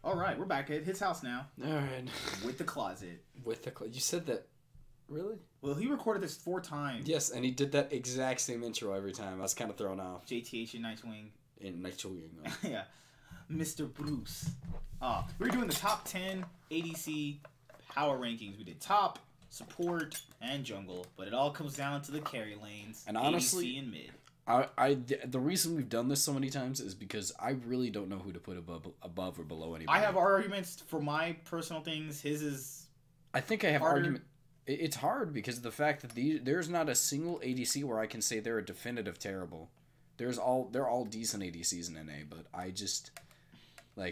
All right, we're back at his house now. All right. With the closet. You said that. Really? Well, he recorded this 4 times. Yes, and he did that exact same intro every time. I was kind of thrown off. JTH and NightWing. In NightWing. Yeah. Mr. Bruce. We were doing the top 10 ADC power rankings. We did top, support, and jungle. But it all comes down to the carry lanes. And honestly, ADC and mid. The reason we've done this so many times is because I really don't know who to put above or below anybody. I have arguments for my personal things. His is I think I have harder. argument. It's hard because of the fact that there's not a single ADC where I can say they're a definitive terrible. They're all decent ADCs in NA, but I just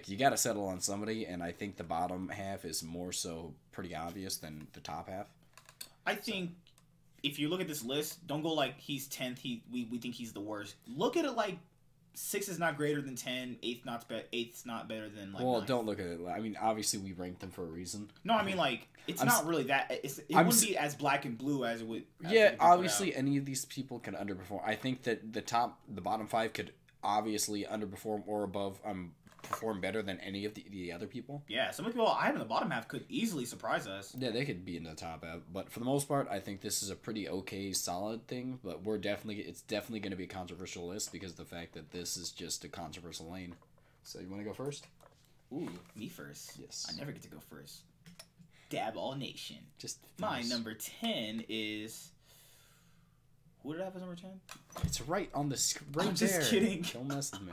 you got to settle on somebody, and I think the bottom half is more so pretty obvious than the top half. I think if you look at this list, don't go like he's 10th. We think he's the worst. Look at it like 6 is not greater than 10. 8's not better than like. Well, 9th. don't look at it. I mean, obviously we ranked them for a reason. No, I mean it's not really that. It wouldn't be as black and blue as it would. Yeah, obviously any of these people can underperform. I think that the bottom 5 could obviously underperform or above perform better than any of the other people. Yeah, some of the people I have in the bottom half could easily surprise us. Yeah, they could be in the top half, but for the most part, I think this is a pretty okay, solid thing. But it's definitely going to be a controversial list because of the fact that this is just a controversial lane. So you want to go first? Ooh, me first. Yes. I never get to go first. Dab all nation. Just my number 10 is. Who did I have as number 10? It's right on the screen. Right I'm just kidding. Don't mess with me.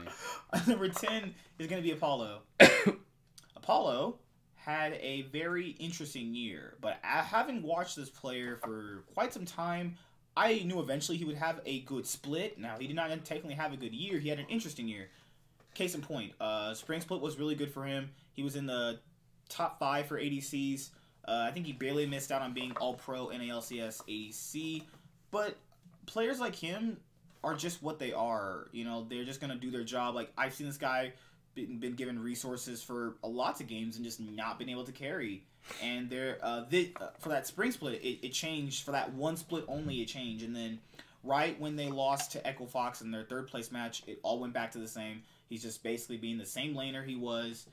Number 10 is going to be Apollo. Apollo had a very interesting year, but having watched this player for quite some time, I knew eventually he would have a good split. Now, he did not technically have a good year. He had an interesting year. Case in point, Spring Split was really good for him. He was in the top 5 for ADCs. I think he barely missed out on being All-Pro Na Lcs Adc, but players like him are just what they are. You know, they're just going to do their job. Like, I've seen this guy been given resources for lots of games and just not been able to carry. And for that Spring Split, it changed. For that one split only, it changed. And then right when they lost to Echo Fox in their 3rd place match, it all went back to the same. He's just basically being the same laner he was.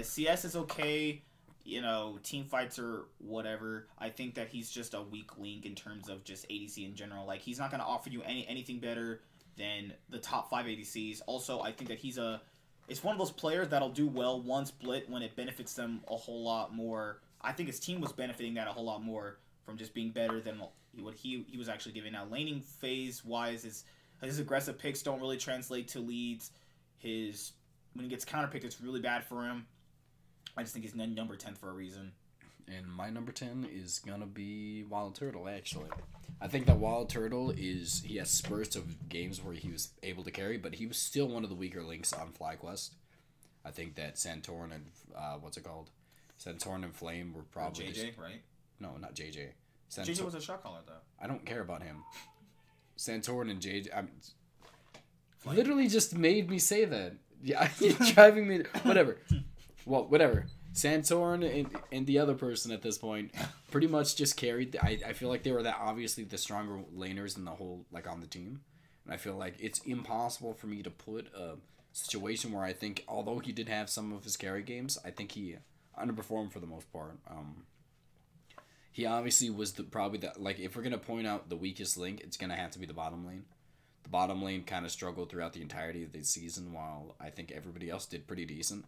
CS is okay. You know, team fights or whatever. I think that he's just a weak link in terms of just ADC in general. Like, he's not going to offer you anything better than the top 5 ADCs. Also, I think that it's one of those players that'll do well one split when it benefits them a whole lot more. I think his team was benefiting that a whole lot more from just being better than what he was actually giving. Now, laning phase-wise, his aggressive picks don't really translate to leads. When he gets counterpicked, it's really bad for him. I just think he's number 10 for a reason. And my number 10 is going to be WildTurtle, actually. I think that WildTurtle he has spurts of games where he was able to carry, but he was still one of the weaker links on FlyQuest. I think that Santorin and, Santorin and Flame were probably... JJ, right? No, not JJ. JJ was a shot caller, though. I don't care about him. Santorin and JJ... literally just made me say that. Yeah, you're driving me... Whatever. Well, whatever. Santorin and the other person at this point pretty much just carried. I feel like they were obviously the stronger laners in the whole, on the team. And I feel like it's impossible for me to put a situation where I think, although he did have some of his carry games, I think he underperformed for the most part. He obviously was probably if we're going to point out the weakest link, it's going to have to be the bottom lane. The bottom lane kind of struggled throughout the entirety of the season, while I think everybody else did pretty decent.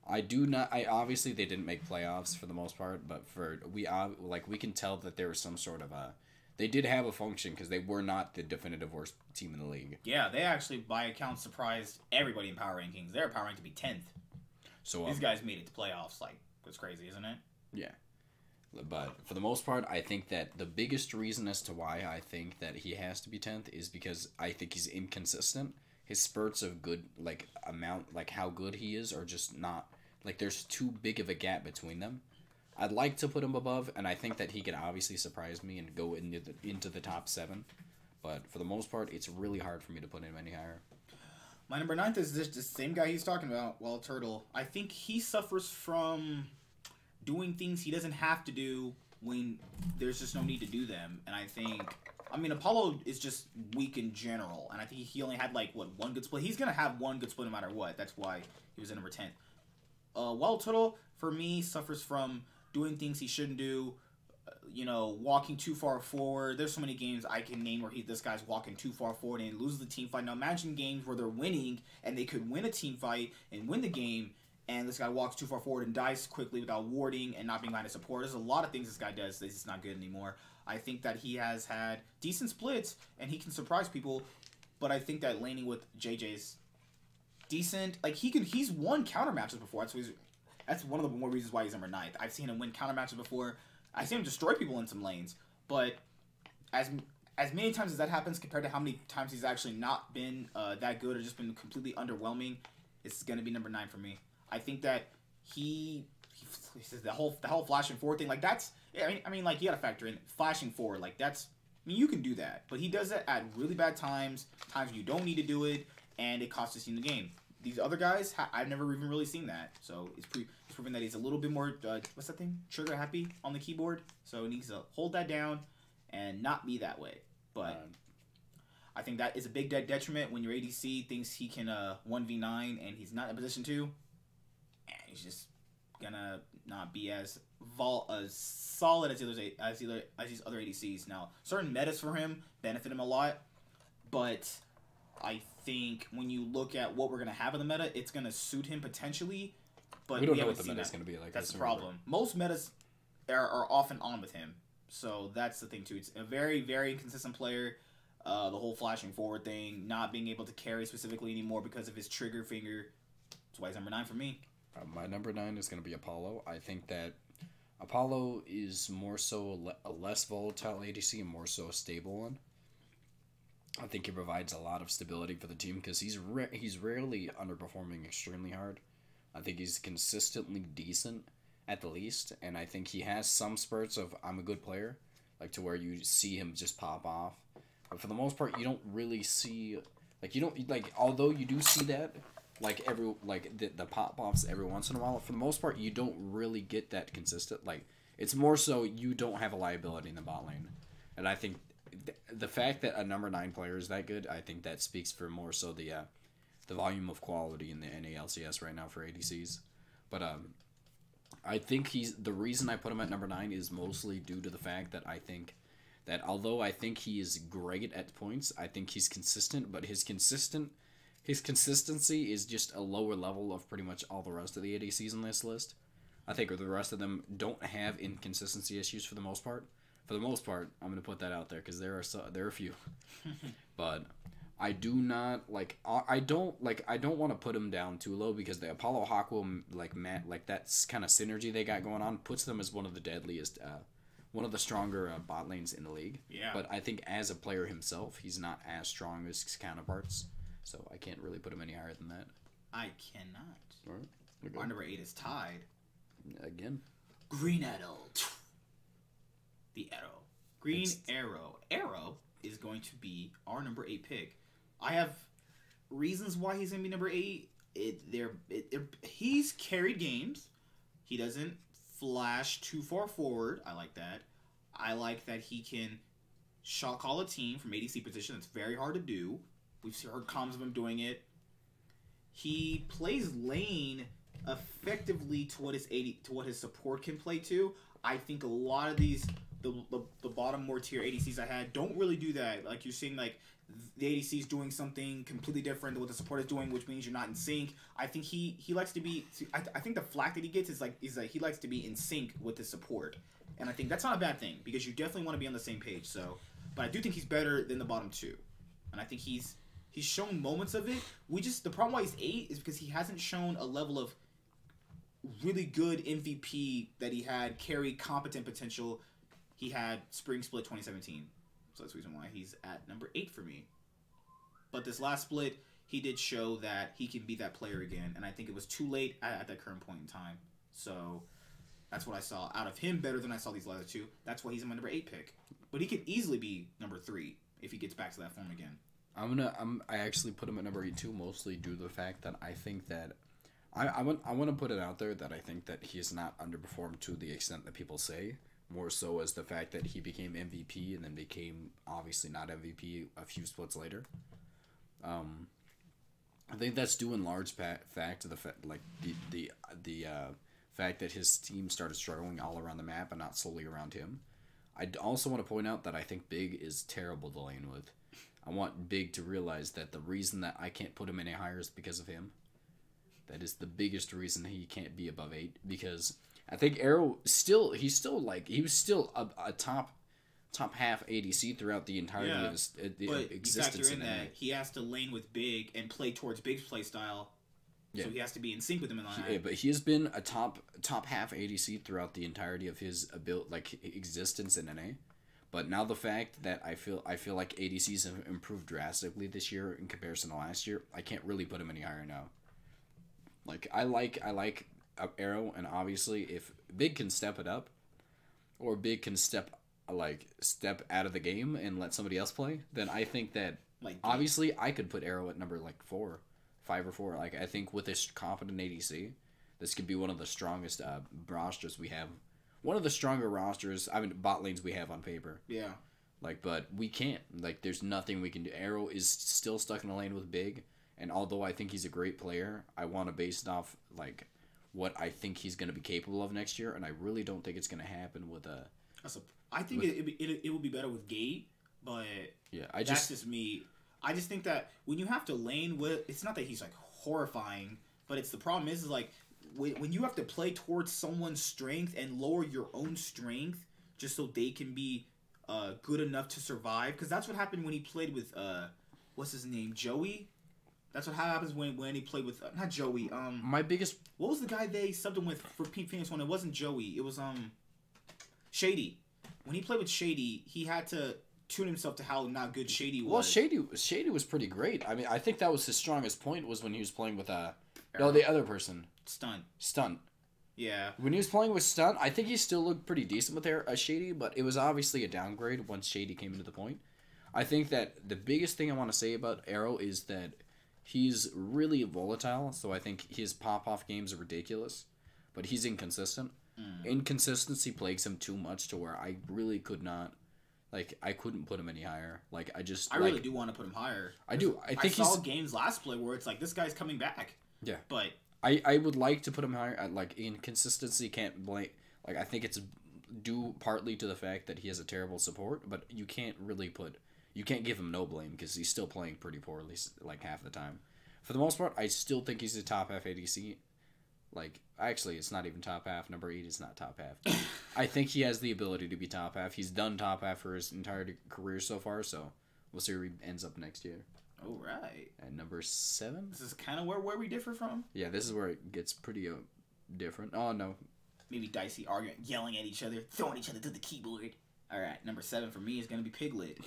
Obviously they didn't make playoffs for the most part, but we can tell that there was some sort of they did have a function because they were not the definitive worst team in the league. Yeah, they actually by account surprised everybody in power rankings. They're power ranked to be 10th. So these guys made it to playoffs. It's crazy, isn't it? Yeah. But for the most part, I think that the biggest reason as to why I think that he has to be 10th is because I think he's inconsistent. His spurts of good, how good he is are just not, there's too big of a gap between them. I'd like to put him above, and I think that he could obviously surprise me and go into the top 7. But for the most part, it's really hard for me to put him any higher. My number 9 is just the same guy he's talking about, WildTurtle. I think he suffers from doing things he doesn't have to do when there's just no need to do them. And I think... Apollo is just weak in general, and I think he only had, one good split. He's going to have one good split no matter what. That's why he was at number 10. WildTurtle, for me, suffers from doing things he shouldn't do. Walking too far forward. There's so many games I can name where this guy's walking too far forward and loses the team fight. Now imagine games where they're winning and they could win a team fight and win the game, and this guy walks too far forward and dies quickly without warding and not being line of support. There's a lot of things this guy does that's just not good anymore. I think that he has had decent splits and he can surprise people, but I think that laning with JJ's decent. Like he's won counter matches before. That's one of the more reasons why he's number 9th. I've seen him win counter matches before. I've seen him destroy people in some lanes, but as many times as that happens compared to how many times he's actually not been that good or just been completely underwhelming, it's going to be number 9 for me. I think that he says the whole flashing forward thing, like that's, I mean like you got to factor in flashing forward, like that's, I mean you can do that, but he does it at really bad times when you don't need to do it, and it costs us in the game. These other guys, I've never even really seen that, so it's proving that he's a little bit more, what's that thing? Trigger happy on the keyboard, so he needs to hold that down and not be that way. But I think that is a big detriment when your ADC thinks he can 1v9 and he's not in a position to, and he's just gonna not be as solid as these other ADCs. Now, certain metas for him benefit him a lot, but I think when you look at what we're going to have in the meta, it's going to suit him potentially, but we don't know what the meta is going to be like. That's the problem. Most metas are off and on with him, so that's the thing too. It's a very, very inconsistent player. The whole flashing forward thing, not being able to carry specifically anymore because of his trigger finger. That's why he's number 9 for me. My number 9 is going to be Apollo. I think that Apollo is more so a less volatile ADC and more so a stable one. I think he provides a lot of stability for the team because he's rarely underperforming extremely hard. I think he's consistently decent at the least, and I think he has some spurts of I'm a good player, like to where you see him just pop off. But for the most part, you don't really see although you do see that the pop offs every once in a while. For the most part, you don't really get that consistent. Like it's more so you don't have a liability in the bot lane, and I think the fact that a number 9 player is that good, I think that speaks for more so the volume of quality in the NALCS right now for ADCs. But I think the reason I put him at number 9 is mostly due to the fact that I think that although I think he is great at points, I think he's consistent, but his consistency is just a lower level of pretty much all the rest of the ADCs on this list. I think the rest of them don't have inconsistency issues for the most part. For the most part, I'm gonna put that out there because there are a few, but I do not I don't want to put him down too low because the Apollo Hawkwill that's kind of synergy they got going on puts them as one of the deadliest, one of the stronger bot lanes in the league. Yeah. But I think as a player himself, he's not as strong as his counterparts, so I can't really put him any higher than that. I cannot. All right. Our number 8 is tied. Again. Green Arrow. The Arrow. Green Arrow. Arrow is going to be our number 8 pick. I have reasons why he's going to be number 8. He's carried games. He doesn't flash too far forward. I like that. I like that he can shot call a team from ADC position. That's very hard to do. We've heard comms of him doing it. He plays lane effectively to what his support can play to. I think a lot of these the bottom more tier ADCs I had don't really do that. Like you're seeing like the ADC is doing something completely different than what the support is doing, which means you're not in sync. I think he likes to be. I think the flack that he gets is he likes to be in sync with the support, and I think that's not a bad thing because you definitely want to be on the same page. So, but I do think he's better than the bottom 2, and I think he's shown moments of it. The problem why he's 8 is because he hasn't shown a level of really good MVP that he had carry competent potential. He had Spring Split 2017. So that's the reason why he's at number 8 for me. But this last split, he did show that he can be that player again. And I think it was too late at that current point in time. So that's what I saw out of him better than I saw these last 2. That's why he's my number 8 pick. But he could easily be number 3 if he gets back to that form again. I actually put him at number 8 too, mostly due to the fact that I think that I want to put it out there that I think that he has not underperformed to the extent that people say. More so as the fact that he became MVP and then became obviously not MVP a few splits later. I think that's due in large fact to the fact the fact that his team started struggling all around the map and not solely around him. I also want to point out that I think Big is terrible to lane with. I want Big to realize that the reason that I can't put him any higher is because of him. That is the biggest reason he can't be above 8, because I think Arrow he was still a top half ADC throughout the entirety of his existence. But you factor in that he has to lane with Big and play towards Big's play style. Yeah. So he has to be in sync with him in that. Yeah, but he has been a top half ADC throughout the entirety of his existence in NA. But now the fact that I feel like ADCs have improved drastically this year in comparison to last year, I can't really put him any higher now. Like I like Arrow, and obviously if Big can step it up, or Big can step out of the game and let somebody else play, then I think that obviously I could put Arrow at number 5 or 4. I think with this competent ADC, this could be one of the strongest rosters we have. One of the stronger rosters, bot lanes we have on paper. Yeah. But we can't. There's nothing we can do. Arrow is still stuck in a lane with Big, and although I think he's a great player, I want to base it off, what I think he's going to be capable of next year, and I really don't think it's going to happen with a... I think it would be better with Gate, but yeah, that's just me. I just think that when you have to lane with... It's not that he's, horrifying, but it's the problem is when you have to play towards someone's strength and lower your own strength just so they can be good enough to survive, because that's what happened when he played with what's his name, Joey. That's what happens when he played with not Joey. My biggest... What was the guy they subbed him with for Phoenix one? It wasn't Joey. It was Shady. When he played with Shady, he had to tune himself to how not good Shady was. Well, Shady was pretty great. I think that was his strongest point, was when he was playing with the other person. Stunt. Yeah. When he was playing with Stunt, I think he still looked pretty decent with Shady, but it was obviously a downgrade once Shady came into the point. I think that the biggest thing I want to say about Arrow is that he's really volatile, so I think his pop-off games are ridiculous, but he's inconsistent. Inconsistency plagues him too much to where I really could not... I couldn't put him any higher. I really do want to put him higher. I do. I saw games last play where it's this guy's coming back. Yeah. But... I would like to put him higher. Inconsistency can't blame... I think it's due partly to the fact that he has a terrible support, but you can't really put... You can't give him no blame because he's still playing pretty poorly half the time. For the most part, I still think he's a top half ADC. Actually, it's not even top half. Number 8 is not top half. I think he has the ability to be top half. He's done top half for his entire career so far, so we'll see where he ends up next year. All right. And number 7? This is kind of where we differ from? Yeah, this is where it gets pretty different. Oh, no. Maybe dicey, arguing, yelling at each other, throwing each other to the keyboard. All right, number 7 for me is going to be Piglet.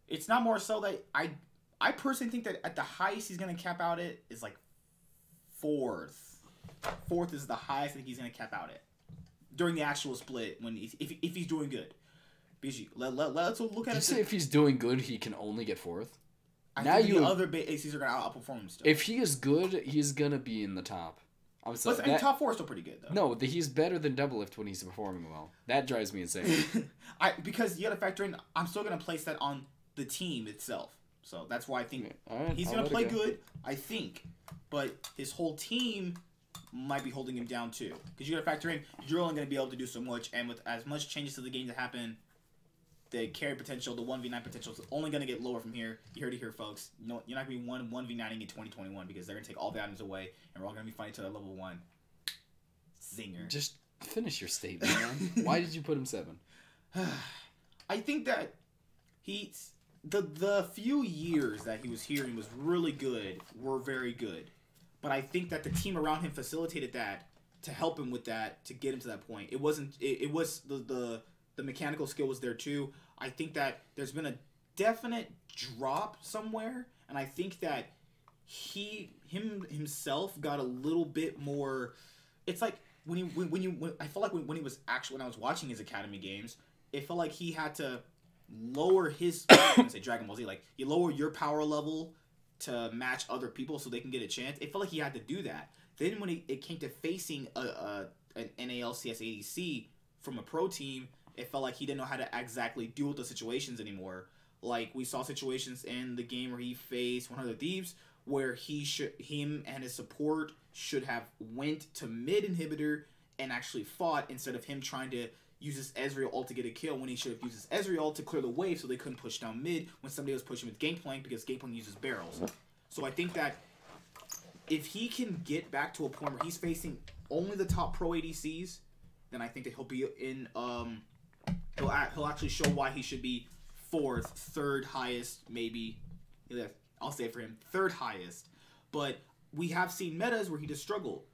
It's not more so that I personally think that at the highest he's going to cap out at is 4th. 4th is the highest I think he's going to cap out at during the actual split if he's doing good. BG, let's look at it. Did you say if he's doing good, he can only get 4th? I think the other ACs are going to outperform him still. If he is good, he's going to be in the top. Top 4 is still pretty good, though. No, he's better than Doublelift when he's performing well. That drives me insane. Because you got to factor in, I'm still going to place that on the team itself. So that's why I think he's going to play good, I think. But his whole team might be holding him down, too. Because you got to factor in, you're only going to be able to do so much. And with as much changes to the game that happen, the carry potential, the 1v9 potential is only going to get lower from here. You heard it here, folks. You're not going to be 1v9ing in 2021 because they're going to take all the items away, and we're all going to be fighting to that level 1. Zinger. Just finish your statement, man. Why did you put him 7? I think that the few years that he was here and was really good were very good. But I think that the team around him facilitated that to help him with that, to get him to that point. It was the mechanical skill was there too. I think that there's been a definite drop somewhere, and I think that himself got a little bit more. It's like when I felt like when he was when I was watching his academy games, it felt like he had to lower his I'm gonna say Dragon Ball Z, you lower your power level to match other people so they can get a chance. It felt like he had to do that. Then when it came to facing an Na Lcs Adc from a pro team, it felt like he didn't know how to exactly deal with the situations anymore. We saw situations in the game where he faced 100 Thieves where him and his support should have went to mid inhibitor and actually fought instead of him trying to use his Ezreal ult to get a kill when he should have used his Ezreal ult to clear the wave so they couldn't push down mid when somebody was pushing with Gangplank because Gangplank uses barrels. So I think that if he can get back to a point where he's facing only the top pro ADCs, then I think that he'll be in he'll actually show why he should be 4th, 3rd highest, maybe. I'll say it for him, 3rd highest. But we have seen metas where he just struggled.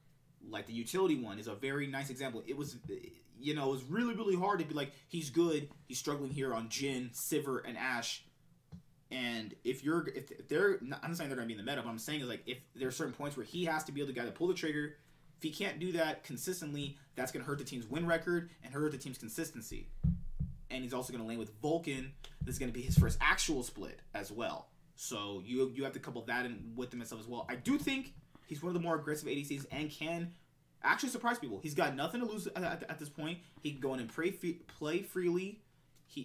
Like the utility one is a very nice example. It was, you know, it was really, really hard to be like, he's good, he's struggling here on Jhin, Sivir, and Ashe. And if they're, I'm not saying they're going to be in the meta, but I'm saying is like, if there are certain points where he has to be able to pull the trigger, if he can't do that consistently, that's going to hurt the team's win record and hurt the team's consistency. And he's also going to lane with Vulcan. This is going to be his first actual split as well. So you have to couple that in with him and stuff as well. I do think he's one of the more aggressive ADCs and can actually surprise people. He's got nothing to lose at this point. He can go in and play freely.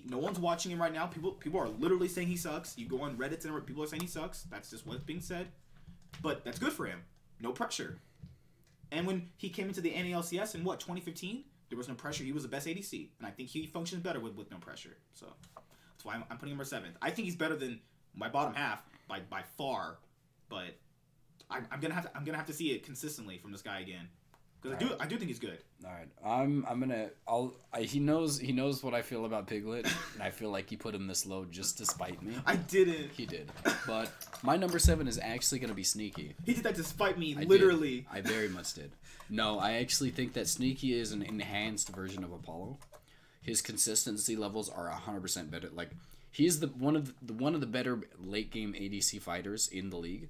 No one's watching him right now. People are literally saying he sucks. You go on Reddit and people are saying he sucks. That's just what's being said. But that's good for him. No pressure. And when he came into the NALCS in 2015, there was no pressure. He was the best ADC, and I think he functions better with no pressure. So that's why I'm putting him 7th. I think he's better than my bottom half by far, but I'm gonna have to see it consistently from this guy again. Because I do think he's good. All right, he knows what I feel about Piglet, and I feel like he put him this low just to spite me. I didn't. He did, but my number 7 is actually gonna be Sneaky. He did that to spite me, literally. I very much did. No, I actually think that Sneaky is an enhanced version of Apollo. His consistency levels are 100% better. Like he's one of the better late game ADC fighters in the league.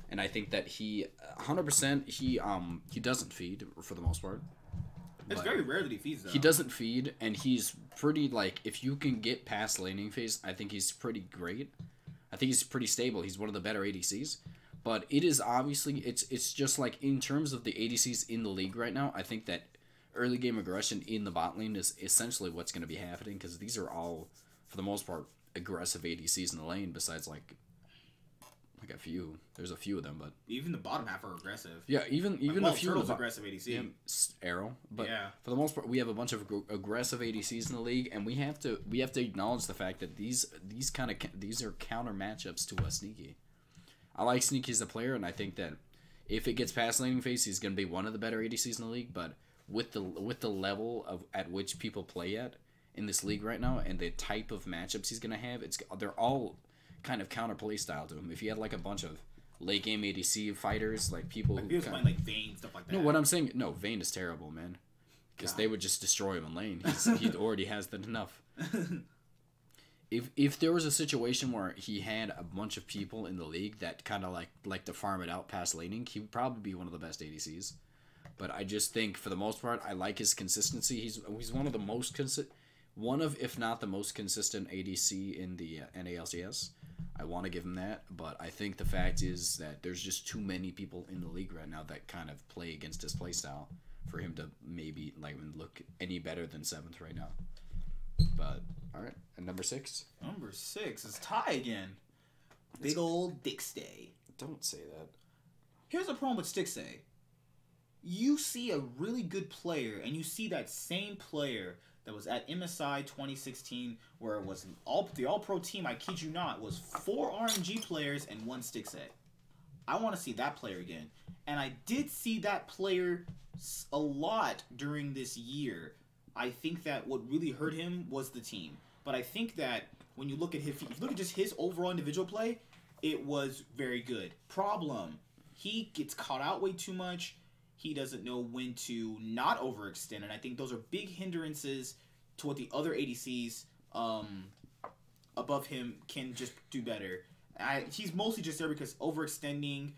And I think that he 100% he doesn't feed for the most part. It's very rare that he feeds though. He doesn't feed, and he's pretty like if you can get past laning phase, I think he's pretty great. I think he's pretty stable. He's one of the better ADCs. But it is obviously it's just like in terms of the ADCs in the league right now, I think that early game aggression in the bot lane is essentially what's going to be happening because these are all for the most part aggressive ADCs in the lane besides like a few. There's a few of them, but even the bottom half are aggressive. Yeah, even a few of WildTurtle's aggressive ADC. Yeah, Arrow, but yeah. For the most part, we have a bunch of aggressive ADCs in the league, and we have to acknowledge the fact that these are counter matchups to a Sneaky. I like Sneaky as a player, and I think that if it gets past laning phase, he's going to be one of the better ADCs in the league. But with the level at which people play at in this league right now, and the type of matchups he's going to have, they're all kind of counter play style to him. If you had like a bunch of late game ADC fighters, like people who playing like Vayne, stuff like that. No, what I'm saying, no, Vayne is terrible, man, because they would just destroy him in lane. He already has that enough. If there was a situation where he had a bunch of people in the league that kind of like to farm it out past laning, he would probably be one of the best ADCs. But I just think for the most part, I like his consistency. He's one of the most if not the most consistent ADC in the NALCS. I want to give him that, but I think the fact is that there's just too many people in the league right now that kind of play against his playstyle for him to maybe look any better than 7th right now. But all right, and number 6. Number 6 is Ty again. Big old Stixxay. Don't say that. Here's the problem with Stixxay. You see a really good player, and you see that same player that was at MSI 2016, where it was the All-Pro team, I kid you not, was 4 RNG players and 1 Stixxay. I want to see that player again. And I did see that player a lot during this year. I think that what really hurt him was the team. But I think that when you look at just his overall individual play, it was very good. Problem, he gets caught out way too much. He doesn't know when to not overextend, and I think those are big hindrances to what the other ADCs above him can just do better. He's mostly just there because overextending.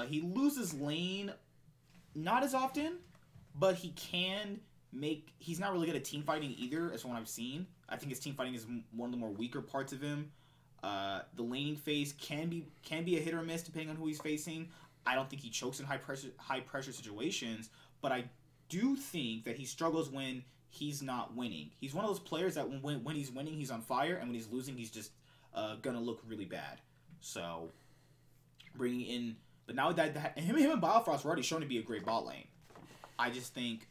He loses lane not as often, but he can make. He's not really good at team fighting either, as from what I've seen. I think his team fighting is one of the more weaker parts of him. The laning phase can be a hit or miss depending on who he's facing. I don't think he chokes in high pressure situations, but I do think that he struggles when he's not winning. He's one of those players that when he's winning, he's on fire, and when he's losing, he's just gonna look really bad. So bringing in. But now that him and Biofrost are already shown to be a great bot lane. I just think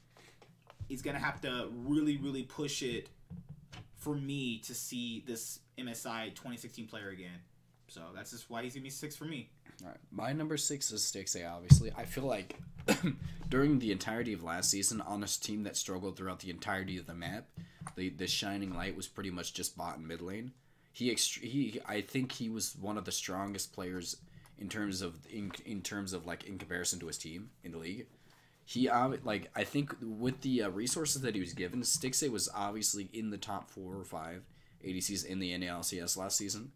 he's gonna have to really, really push it for me to see this MSI 2016 player again. So that's just why he's gonna be 6 for me. All right. My number 6 is Stixxay, obviously. I feel like during the entirety of last season, on a team that struggled throughout the entirety of the map, the shining light was pretty much just bot and mid lane. I think he was one of the strongest players in terms of in comparison to his team in the league. I think with the resources that he was given, Stixxay was obviously in the top 4 or 5 ADCs in the NALCS last season.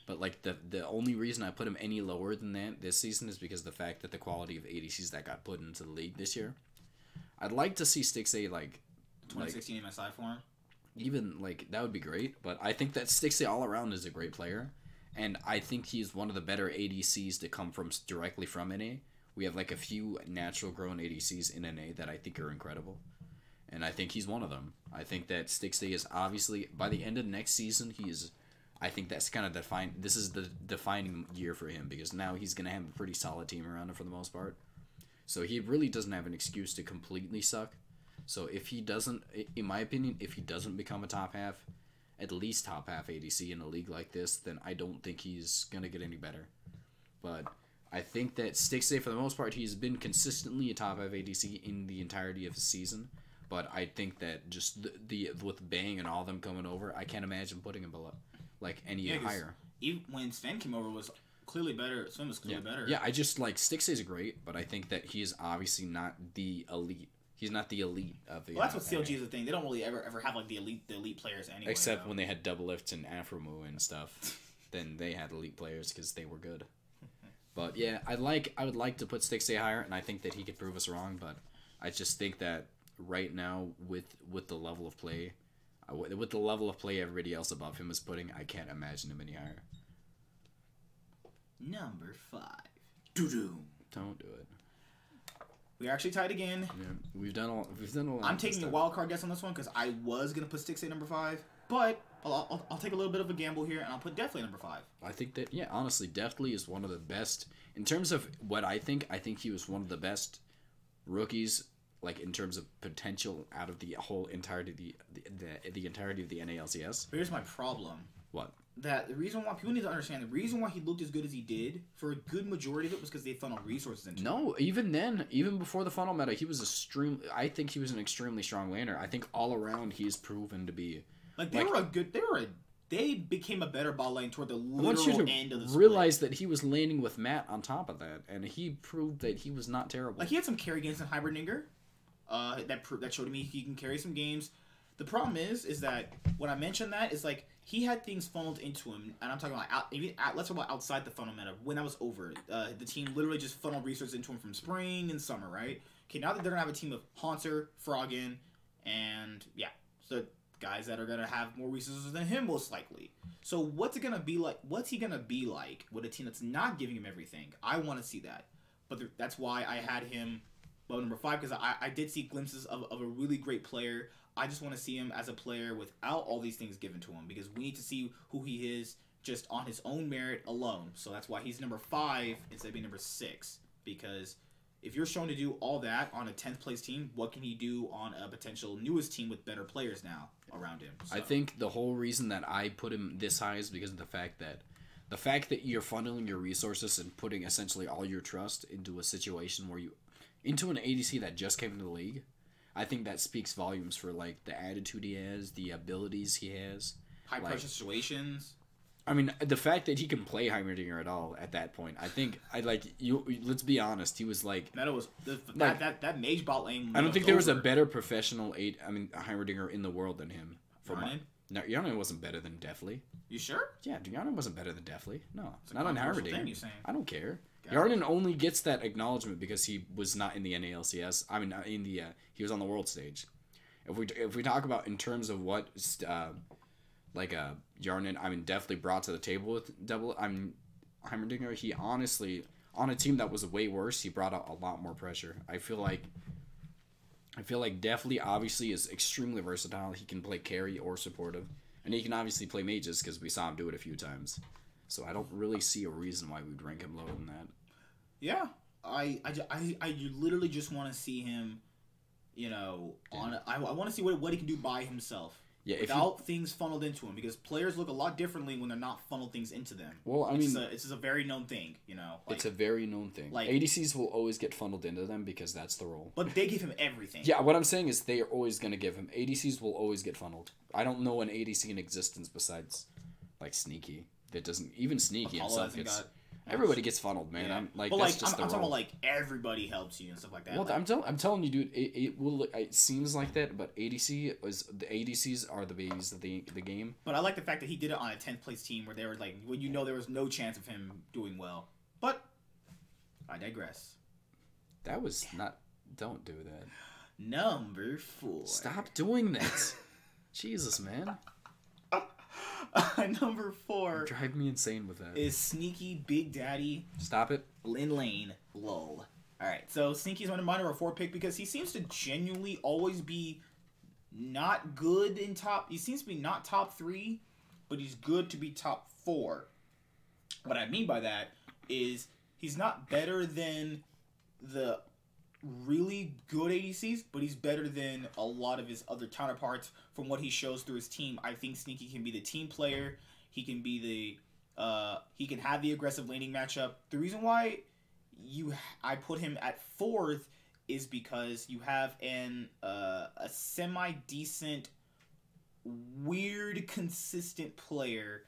But like the only reason I put him any lower than that this season is because of the fact that the quality of ADCs that got put into the league this year. I'd like to see Stixxay 2016 MSI for him. Even that would be great, but I think that Stixxay all around is a great player, and I think he's one of the better ADCs to come from directly from NA. We have a few natural grown ADCs in NA that I think are incredible, and I think he's one of them. I think that Stixxay is obviously by the end of next season I think that's kind of this is the defining year for him because now he's gonna have a pretty solid team around him for the most part. So he really doesn't have an excuse to completely suck. So if he doesn't, in my opinion, if he doesn't become a top half, at least top half ADC in a league like this, then I don't think he's going to get any better. But I think that Stixxay, for the most part, he's been consistently a top half ADC in the entirety of the season. But I think that just with Bang and all them coming over, I can't imagine putting him below, any higher. Even when Zven came over, was clearly better. Zven was clearly better. Yeah, I just Stixxay's great, but I think that he is obviously not the elite. He's not the elite of the. Well, that's what CLG is the thing. They don't really ever have the elite players anyway. Except when they had Doublelift and Afromu and stuff, then they had elite players because they were good. But yeah, I would like to put Stixxay higher, and I think that he could prove us wrong. But I just think that right now with the level of play, everybody else above him is putting, I can't imagine him any higher. Number 5. Doo-doo. Don't do it. We are actually tied again. Yeah, we've done a lot. I'm taking a wild card guess on this one because I was gonna put Stixxay number 5, but I'll take a little bit of a gamble here and I'll put Deftly number 5. I think that honestly, Deftly is one of the best in terms of what I think. I think he was one of the best rookies, in terms of potential out of the whole entirety of the entirety of the NALCS. But here's my problem. What? That the reason why people need to understand the reason why he looked as good as he did for a good majority of it was because they funneled resources into him. No, even then, even before the funnel meta, I think he was an extremely strong laner. I think all around he's proven to be they became a better bot lane toward the literal I want you to end of the split. realize that he was laning with Matt on top of that, and he proved that he was not terrible. He had some carry games in Hiberninger. That showed me he can carry some games. The problem is that when I mentioned that is he had things funneled into him, and I'm talking about let's talk about outside the funnel meta. When that was over, the team literally just funneled resources into him from spring and summer, right? Okay, now that they're gonna have a team of Haunter, Froggen, and so guys that are gonna have more resources than him most likely. So what's it gonna be like? What's he gonna be like with a team that's not giving him everything? I want to see that, but that's why I had him number 5 because I did see glimpses of a really great player. I just want to see him as a player without all these things given to him because we need to see who he is just on his own merit alone. So that's why he's number 5 instead of being number 6. Because if you're shown to do all that on a 10th place team, what can he do on a potential newest team with better players now around him? So. I think the whole reason that I put him this high is because of the fact that you're funneling your resources and putting essentially all your trust into a situation into an ADC that just came into the league. I think that speaks volumes for the attitude he has, the abilities he has, high pressure situations. I mean, the fact that he can play Heimerdinger at all at that point, I think let's be honest, he was that mage bot lane. I don't think there was a better professional Heimerdinger in the world than him. No, Yarnan wasn't better than Deftly. You sure? Yeah, Yarnan wasn't better than Deftly. No, not on Heimerdinger. I don't care. Got Yarnan only gets that acknowledgement because he was not in the NALCS. He was on the world stage. If we talk about in terms of what Yarnan, Deftly brought to the table with Heimerdinger, he honestly on a team that was way worse, he brought out a lot more pressure. I feel like Deftly obviously is extremely versatile. He can play carry or supportive, and he can obviously play mages because we saw him do it a few times. So I don't really see a reason why we'd rank him lower than that. Yeah, I literally just want to see him, you know, I want to see what he can do by himself. Yeah, without things funneled into him, because players look a lot differently when they're not funneled things into them. Well, I mean, it's just a very known thing, you know. It's a very known thing. Like, ADCs will always get funneled into them because that's the role. But they give him everything. Yeah, what I'm saying is they are always going to give him. ADCs will always get funneled. I don't know an ADC in existence besides, like, Sneaky. That doesn't even Sneaky himself gets. Everybody gets funneled, man. Yeah. I'm talking about like everybody helps you and stuff like that. Well, like, I'm telling you, dude. It seems like that, but ADCs are the babies of the game. But I like the fact that he did it on a 10th place team where they were like, when you know there was no chance of him doing well. But I digress. That was not. Don't do that. Number 4. Stop doing that. Jesus, man. Number 4. You drive me insane with that. Is Sneaky Big Daddy. Stop it. Lin Lane. Lol. Alright, so Sneaky's my number 4 pick because he seems to genuinely always be not good in top. He seems to be not top 3, but he's good to be top 4. What I mean by that is he's not better than the really good ADCs, but he's better than a lot of his other counterparts from what he shows through his team. I think Sneaky can be the team player. He can be he can have the aggressive laning matchup. The reason why I put him at 4th is because you have a semi-decent, weird, consistent player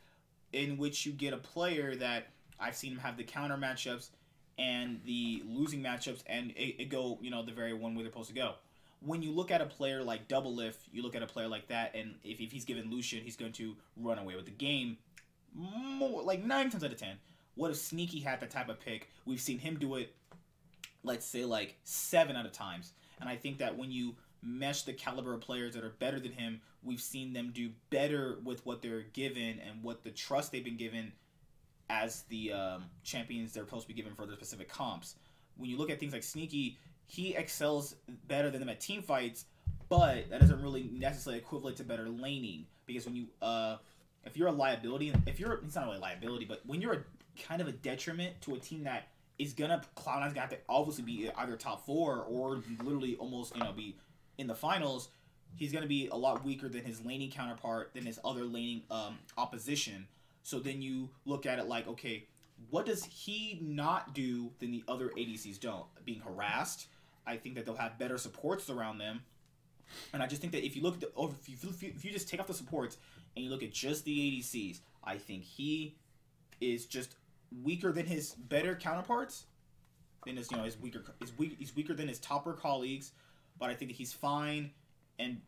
in which you get a player that I've seen him have the counter matchups and the losing matchups, and it go, you know, the very one way they're supposed to go. When you look at a player like Doublelift, you look at a player like that, and if he's given Lucian, he's going to run away with the game more, like 9 times out of 10. What if Sneaky had that type of pick? We've seen him do it, let's say, like 7 out of times. And I think that when you mesh the caliber of players that are better than him, we've seen them do better with what they're given and what the trust they've been given as the champions they're supposed to be given for their specific comps. When you look at things like Sneaky, he excels better than them at team fights, but that doesn't really necessarily equivalent to better laning. Because when you, if you're a liability, it's not really a liability, but when you're kind of a detriment to a team that is gonna, Cloud9's gonna have to obviously be either top 4 or literally almost, you know, be in the finals, he's gonna be a lot weaker than his laning counterpart, than his other laning opposition. So then you look at it like, okay, what does he not do than the other ADCs don't? Being harassed. I think that they'll have better supports around them. And I just think that if you look at if you just take off the supports and you look at just the ADCs, I think he is just weaker than his better counterparts. Than his, you know, he's weaker than his topper colleagues, but I think that he's fine and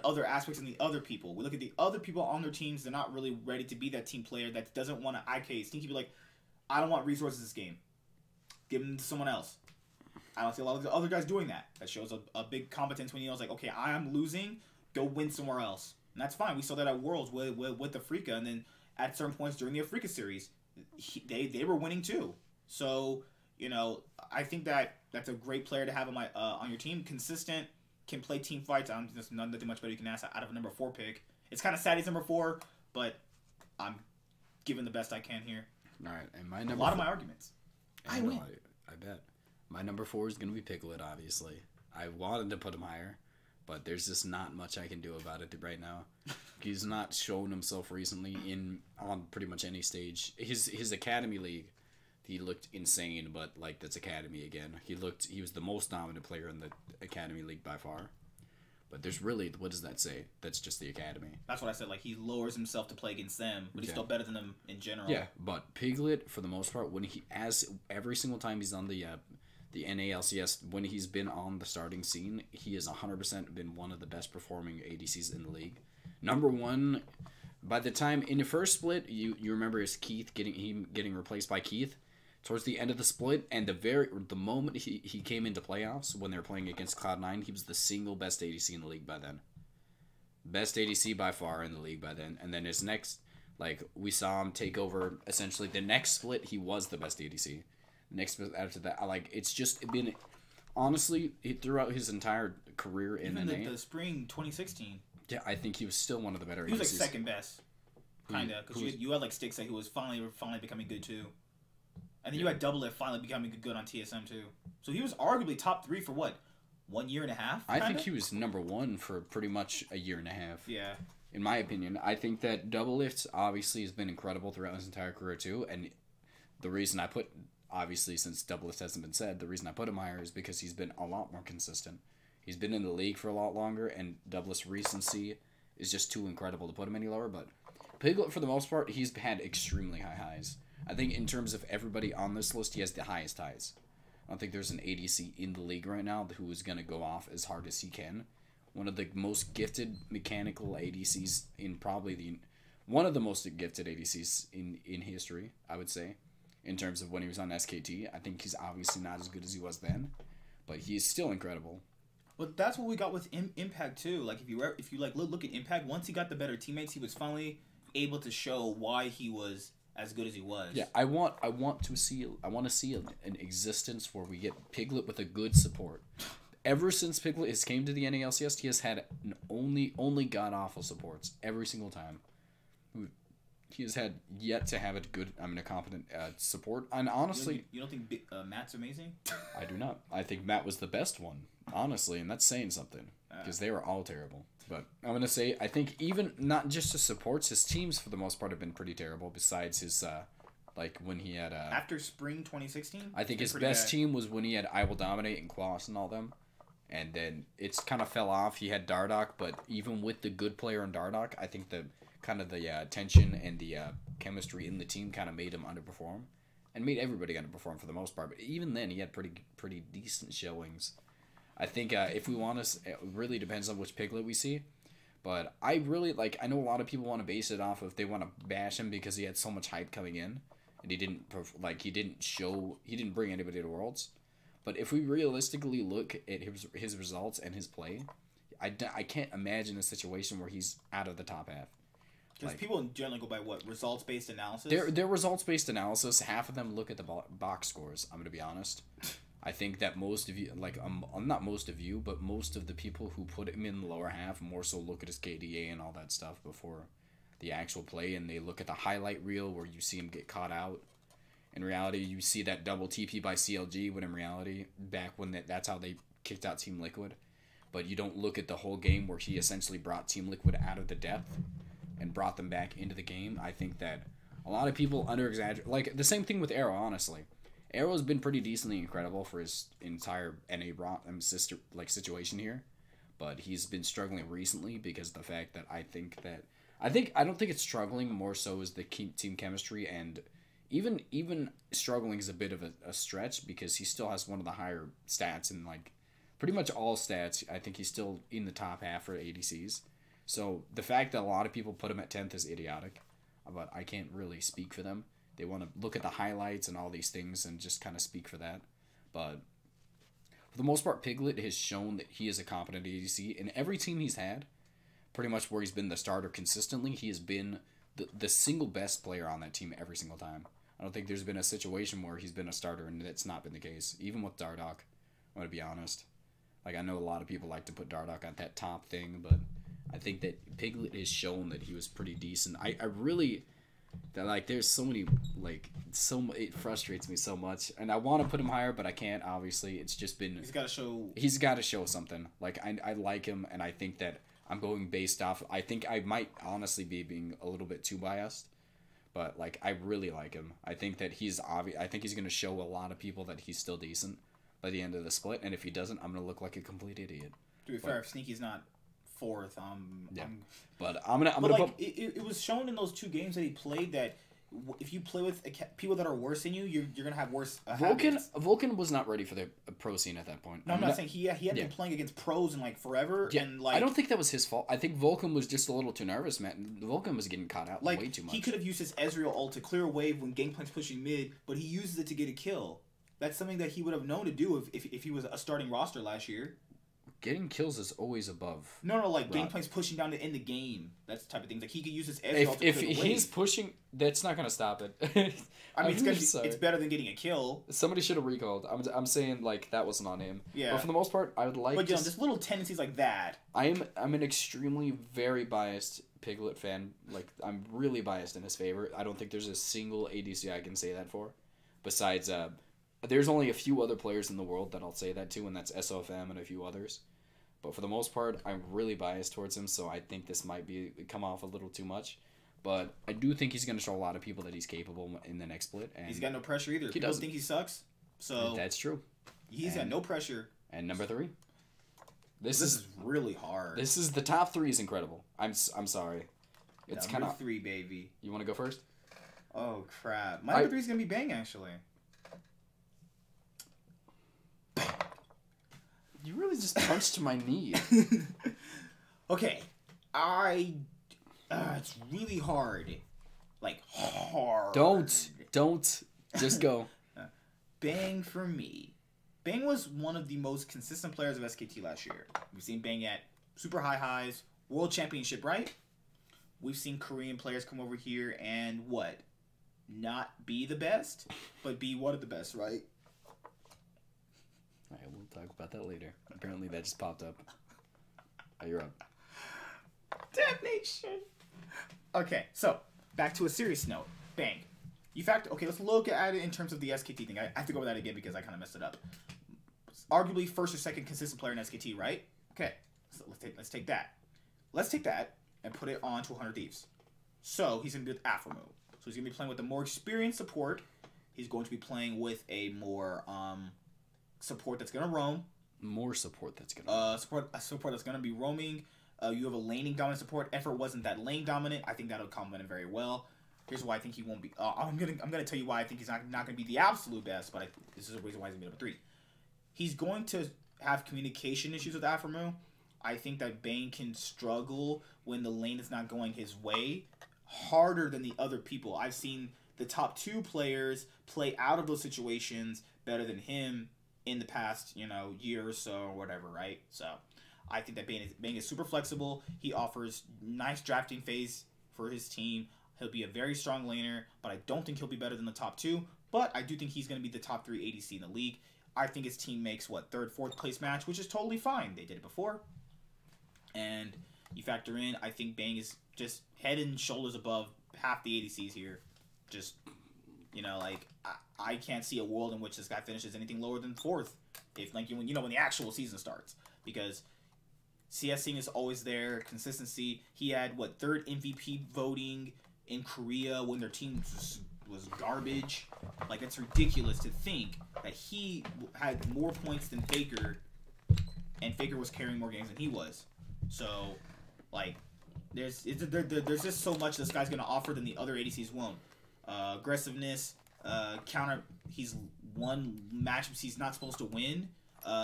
other aspects in the other people. We look at the other people on their teams, they're not really ready to be that team player that doesn't want to IK. Sneaky be like, I don't want resources this game. Give them to someone else. I don't see a lot of the other guys doing that. That shows a big competence when you know it's like, okay, I am losing, go win somewhere else. And that's fine. We saw that at Worlds with Afrika, and then at certain points during the Afrika series, they were winning too. So, you know, I think that's a great player to have on your team. Consistent, can play team fights. There's nothing much better you can ask out of a number 4 pick. It's kind of sad he's number 4, but I'm giving the best I can here. All right, and my number a lot of my arguments. I win. I bet. My number 4 is going to be Piglet, obviously. I wanted to put him higher, but there's just not much I can do about it right now. He's not shown himself recently on pretty much any stage. His Academy League, he looked insane, but like that's Academy again. He was the most dominant player in the Academy League by far. But there's really, what does that say? That's just the Academy. That's what I said. Like, he lowers himself to play against them, but he's still better than them in general. Yeah, but Piglet, for the most part, every single time he's on the Na Lcs, when he's been on the starting scene, he has 100% been one of the best performing ADCs in the league. Number 1, by the time in the first split, you remember is Keith getting replaced by Keith towards the end of the split, and the moment he came into playoffs when they were playing against Cloud9, he was the single best ADC in the league by then. Best ADC by far in the league by then. And then his next, like, we saw him take over essentially the next split. He was the best ADC. Next after that, like, it's just been, honestly, throughout his entire career in the spring 2016. Yeah, I think he was still one of the better ADCs. He was like second best. Kinda, because you had like Stixxay, who was finally becoming good too, and then you had Doublelift finally becoming good on TSM too. So he was arguably top 3 for what, 1.5 years? I think he was number 1 for pretty much a year and a half. Yeah. In my opinion, I think that Doublelift obviously has been incredible throughout his entire career too, and the reason I put, obviously since Doublelift hasn't been said, the reason I put him higher is because he's been a lot more consistent. He's been in the league for a lot longer, and Doublelift's recency is just too incredible to put him any lower, but Piglet, for the most part, he's had extremely high highs. I think in terms of everybody on this list, he has the highest highs. I don't think there's an ADC in the league right now who is going to go off as hard as he can. One of the most gifted mechanical ADCs in probably one of the most gifted ADCs in history, I would say, in terms of when he was on SKT. I think he's obviously not as good as he was then, but he's still incredible. But that's what we got with Impact too. Like if you look at Impact, once he got the better teammates, he was finally able to show why he was as good as he was. Yeah, I want to see an existence where we get Piglet with a good support. Ever since Piglet has came to the Na Lcs, he has had only god awful supports every single time. He has had yet to have a competent support. And honestly, you don't think Matt's amazing? I do not. I think Matt was the best one, honestly, and that's saying something because they were all terrible. But I'm going to say, I think even not just his supports, his teams for the most part have been pretty terrible, besides his, when he had... After Spring 2016? I think his best team was when he had I Will Dominate and Quas and all them. And then it's kind of fell off. He had Dardoch, but even with the good player in Dardoch, I think the tension and the chemistry in the team kind of made him underperform. And made everybody underperform for the most part. But even then, he had pretty decent showings. I think if we want to, it really depends on which Piglet we see. But I really, I know a lot of people want to base it off of they want to bash him because he had so much hype coming in. And he didn't bring anybody to Worlds. But if we realistically look at his results and his play, I can't imagine a situation where he's out of the top half. Because people generally go by what? Results-based analysis? They're results-based analysis. Half of them look at the box scores, I'm going to be honest. I think that most of you, not most of you, but most of the people who put him in the lower half more so look at his KDA and all that stuff before the actual play, and they look at the highlight reel where you see him get caught out. In reality, you see that double TP by CLG, when in reality, back when that's how they kicked out Team Liquid. But you don't look at the whole game where he essentially brought Team Liquid out of the depth and brought them back into the game. I think that a lot of people under-exaggerate. The same thing with Arrow, honestly. Arrow's been pretty decently incredible for his entire NA situation here, but he's been struggling recently because of the fact that I don't think it's struggling, more so is the team chemistry, and even struggling is a bit of a stretch because he still has one of the higher stats in pretty much all stats. I think he's still in the top half for ADCs. So the fact that a lot of people put him at 10th is idiotic, but I can't really speak for them. They want to look at the highlights and all these things and just kind of speak for that. But for the most part, Piglet has shown that he is a competent ADC. In every team he's had, pretty much where he's been the starter consistently, he has been the single best player on that team every single time. I don't think there's been a situation where he's been a starter and that's not been the case. Even with Dardoch, I'm going to be honest. I know a lot of people like to put Dardoch on that top thing, but I think that Piglet has shown that he was pretty decent. I really... that there's so many it frustrates me so much, and I want to put him higher, but I can't. Obviously, it's just been he's got to show something. I like him, and I think that I'm going based off. I think I might honestly be being a little bit too biased, but I really like him. I think that he's obvious. I think he's going to show a lot of people that he's still decent by the end of the split, and if he doesn't, I'm going to look like a complete idiot. To be fair, if Sneaky's not 4th. But I'm gonna. It was shown in those 2 games that he played that if you play with people that are worse than you, you're gonna have worse. Vulcan was not ready for the pro scene at that point. No, I'm not saying he had been playing against pros in forever. Yeah, and I don't think that was his fault. I think Vulcan was just a little too nervous, man. Vulcan was getting caught out way too much. He could have used his Ezreal ult to clear a wave when Gangplank's pushing mid, but he uses it to get a kill. That's something that he would have known to do if he was a starting roster last year. getting kills is always above. No, like Rob. Gangplank's pushing down to end the game. That's the type of thing. Like he could use his edge to If clear the he's wave. pushing, that's not gonna stop it. I mean, it's better than getting a kill. Somebody should have recalled. I'm saying like that wasn't on him. Yeah. But for the most part, I would like. But just little tendencies like that. I'm an extremely very biased Piglet fan. Like I'm really biased in his favor. I don't think there's a single ADC I can say that for. Besides, there's only a few other players in the world that I'll say that to, and that's SOFM and a few others. But for the most part, I'm really biased towards him, so I think this might come off a little too much. But I do think he's going to show a lot of people that he's capable in the next split. And he's got no pressure either. People think he sucks, so that's true. He's got no pressure. And number 3. This is really hard. This is the top 3 is incredible. I'm sorry. It's kind of 3, baby. You want to go first? Oh crap! My number 3 is gonna be Bang actually. You really just punched my knee. Okay, it's really hard. Like, hard. Don't. Just go. Bang for me. Bang was one of the most consistent players of SKT last year. We've seen Bang at super high highs, world championship, right? We've seen Korean players come over here and what? Not be the best, but be one of the best, right? Alright, we'll talk about that later. Apparently that just popped up. Oh, you're up. Damnation. Okay, so back to a serious note. Bang. Okay, let's look at it in terms of the SKT thing. I have to go over that again because I kind of messed it up. Arguably first or second consistent player in SKT, right? Okay, so let's take that. Let's take that and put it on to 100 Thieves. So he's going to be with Afro move. So he's going to be playing with a more experienced support. He's going to be playing with a more support that's going to roam. More support that's going to support that's going to be roaming. You have a laning dominant support. Effort wasn't that lane dominant. I think that'll complement him very well. Here's why I think he won't be. I'm gonna tell you why I think he's not gonna be the absolute best, but this is the reason why he's gonna be number 3. He's going to have communication issues with Afromu. I think that Bane can struggle when the lane is not going his way harder than the other people. I've seen the top 2 players play out of those situations better than him in the past, year or so or whatever, right? So I think that Bane is super flexible. He offers nice drafting phase for his team. He'll be a very strong laner, but I don't think he'll be better than the top 2. But I do think he's going to be the top 3 ADC in the league. I think his team makes, 3rd, 4th place match, which is totally fine. They did it before. And you factor in, I think Bang is just head and shoulders above half the ADCs here. Just, I can't see a world in which this guy finishes anything lower than 4th. If, when the actual season starts. Because CSing is always there. Consistency. He had, 3rd MVP voting in Korea when their team was garbage. Like, it's ridiculous to think that he had more points than Faker, and Faker was carrying more games than he was. So, there's just so much this guy's gonna offer than the other ADCs won't. Aggressiveness, counter. He's won matchups he's not supposed to win.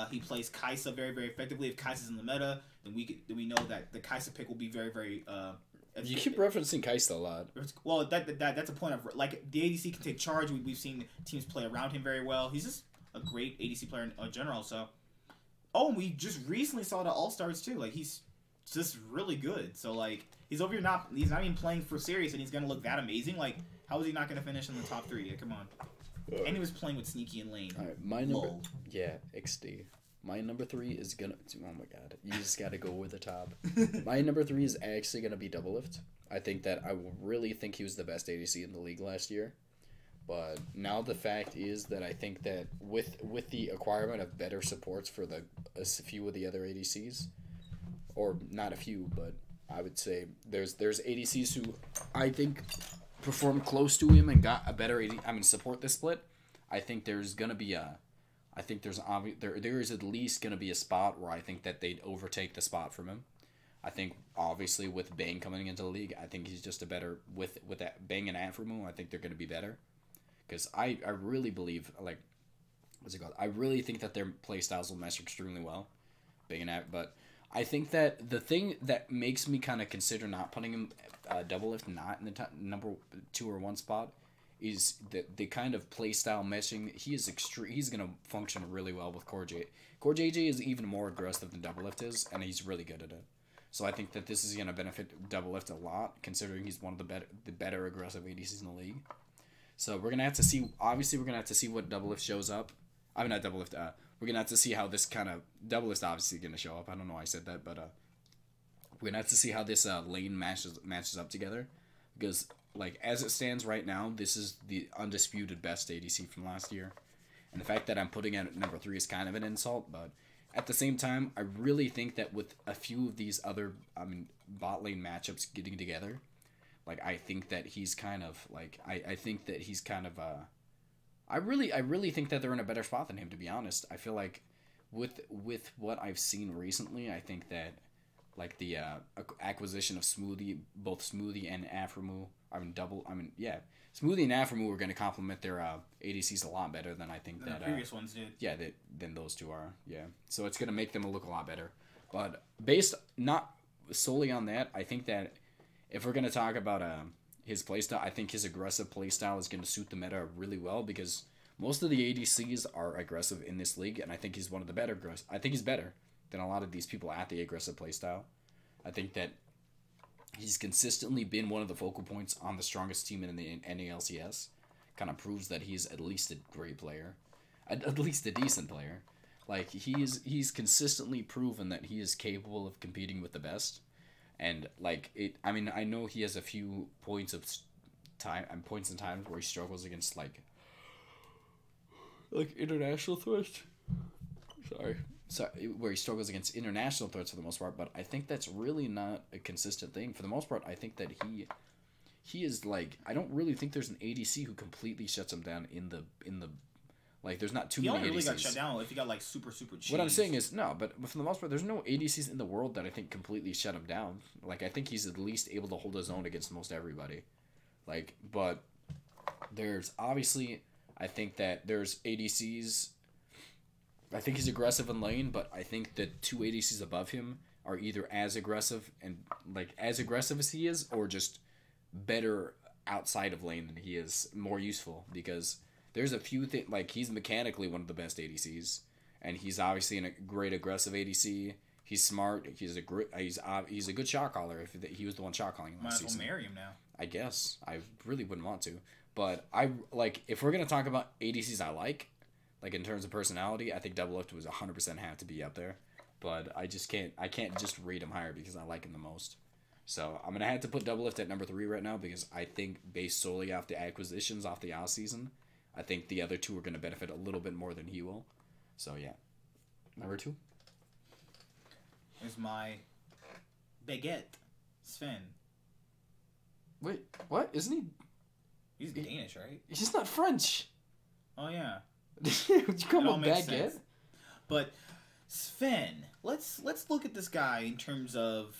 He plays Kai'Sa very, very effectively. If Kai'Sa's in the meta, then we know that the Kai'Sa pick will be very, very. You keep referencing Kai'Sa a lot. Well, that's a point of the ADC can take charge. We've seen teams play around him very well. He's just a great ADC player in general. So, and we just recently saw the All Stars too. He's just really good. So he's over here he's not even playing for serious, and he's gonna look that amazing. How is he not gonna finish in the top 3? Come on. And he was playing with Sneaky and Lane. All right, my number. Yeah, XD. My number 3 is gonna. Oh my god, you just gotta go with the top. My number 3 is actually gonna be Doublelift. I think that I really think he was the best ADC in the league last year. But now the fact is that I think that with the acquirement of better supports for a few of the other ADCs, or not a few, but I would say there's ADCs who I think performed close to him and got a better support this split. I think there's gonna be there is at least gonna be a spot where I think that they'd overtake the spot from him. I think obviously with Bang coming into the league, I think he's just a better with that Bang and Afromu. I think they're gonna be better because I really believe what's it called? I really think that their play styles will mesh extremely well, Bang and but I think that the thing that makes me kind of consider not putting him Doublelift not in the top, number 2 or 1 spot is the kind of play style meshing. He's gonna function really well with Core J. Core JJ is even more aggressive than Doublelift is, and he's really good at it. So I think that this is gonna benefit Doublelift a lot, considering he's one of the better aggressive ADCs in the league. So we're gonna have to see. Obviously, we're gonna have to see what Doublelift shows up. I mean, not Doublelift. We're gonna have to see how this kind of Doublelift obviously gonna show up. I don't know why I said that, but we're gonna have to see how this lane matches up together, because like as it stands right now, this is the undisputed best ADC from last year, and the fact that I'm putting it at number 3 is kind of an insult, but at the same time, I really think that with a few of these other bot lane matchups getting together, like I think that he's kind of like I think that he's kind of I really think that they're in a better spot than him, to be honest. I feel like with what I've seen recently, I think that like the acquisition of Smoothie, both Smoothie and Aframu, Smoothie and Aframu are going to complement their ADCs a lot better than I think that the previous ones did. Yeah, than those two are. Yeah, so it's going to make them look a lot better. But based not solely on that, I think that if we're going to talk about his playstyle, I think his aggressive playstyle is going to suit the meta really well, because most of the ADCs are aggressive in this league, and I think he's one of the better. I think he's better than a lot of these people at the aggressive playstyle. I think that he's consistently been one of the focal points on the strongest team in the NALCS. Kind of proves that he's at least a great player, at least a decent player. Like he's consistently proven that he is capable of competing with the best. And like I mean, I know he has a few points in time where he struggles against like international threats. Sorry, where he struggles against international threats for the most part. But I think that's really not a consistent thing. For the most part, I think that he is like, I don't really think there's an ADC who completely shuts him down in the like. There's not too many ADCs. He only really got shut down if he got like super cheese. What I'm saying is no, but for the most part, there's no ADCs in the world that I think completely shut him down. Like I think he's at least able to hold his own against most everybody. Like, but there's obviously, I think that there's ADCs. I think he's aggressive in lane, but I think that 2 ADCs above him are either as aggressive as he is, or just better outside of lane than he is, more useful, because there's a few things, like he's mechanically one of the best ADCs, and he's obviously a great aggressive ADC. He's smart. He's a good shot caller. If he was the one shot calling last season, might as well marry him now. I guess I really wouldn't want to, but I like if we're gonna talk about ADCs I like in terms of personality, I think Doublelift was 100% have to be up there, but I can't just rate him higher because I like him the most. So I'm gonna have to put Doublelift at number 3 right now, because I think based solely off the acquisitions off the off season, I think the other 2 are gonna benefit a little bit more than he will. So yeah, number 2. Here's my baguette, Zven. Wait, what? Isn't he? He's Danish, right? He's not French. Oh yeah. Would you call him a baguette? But Zven, let's look at this guy in terms of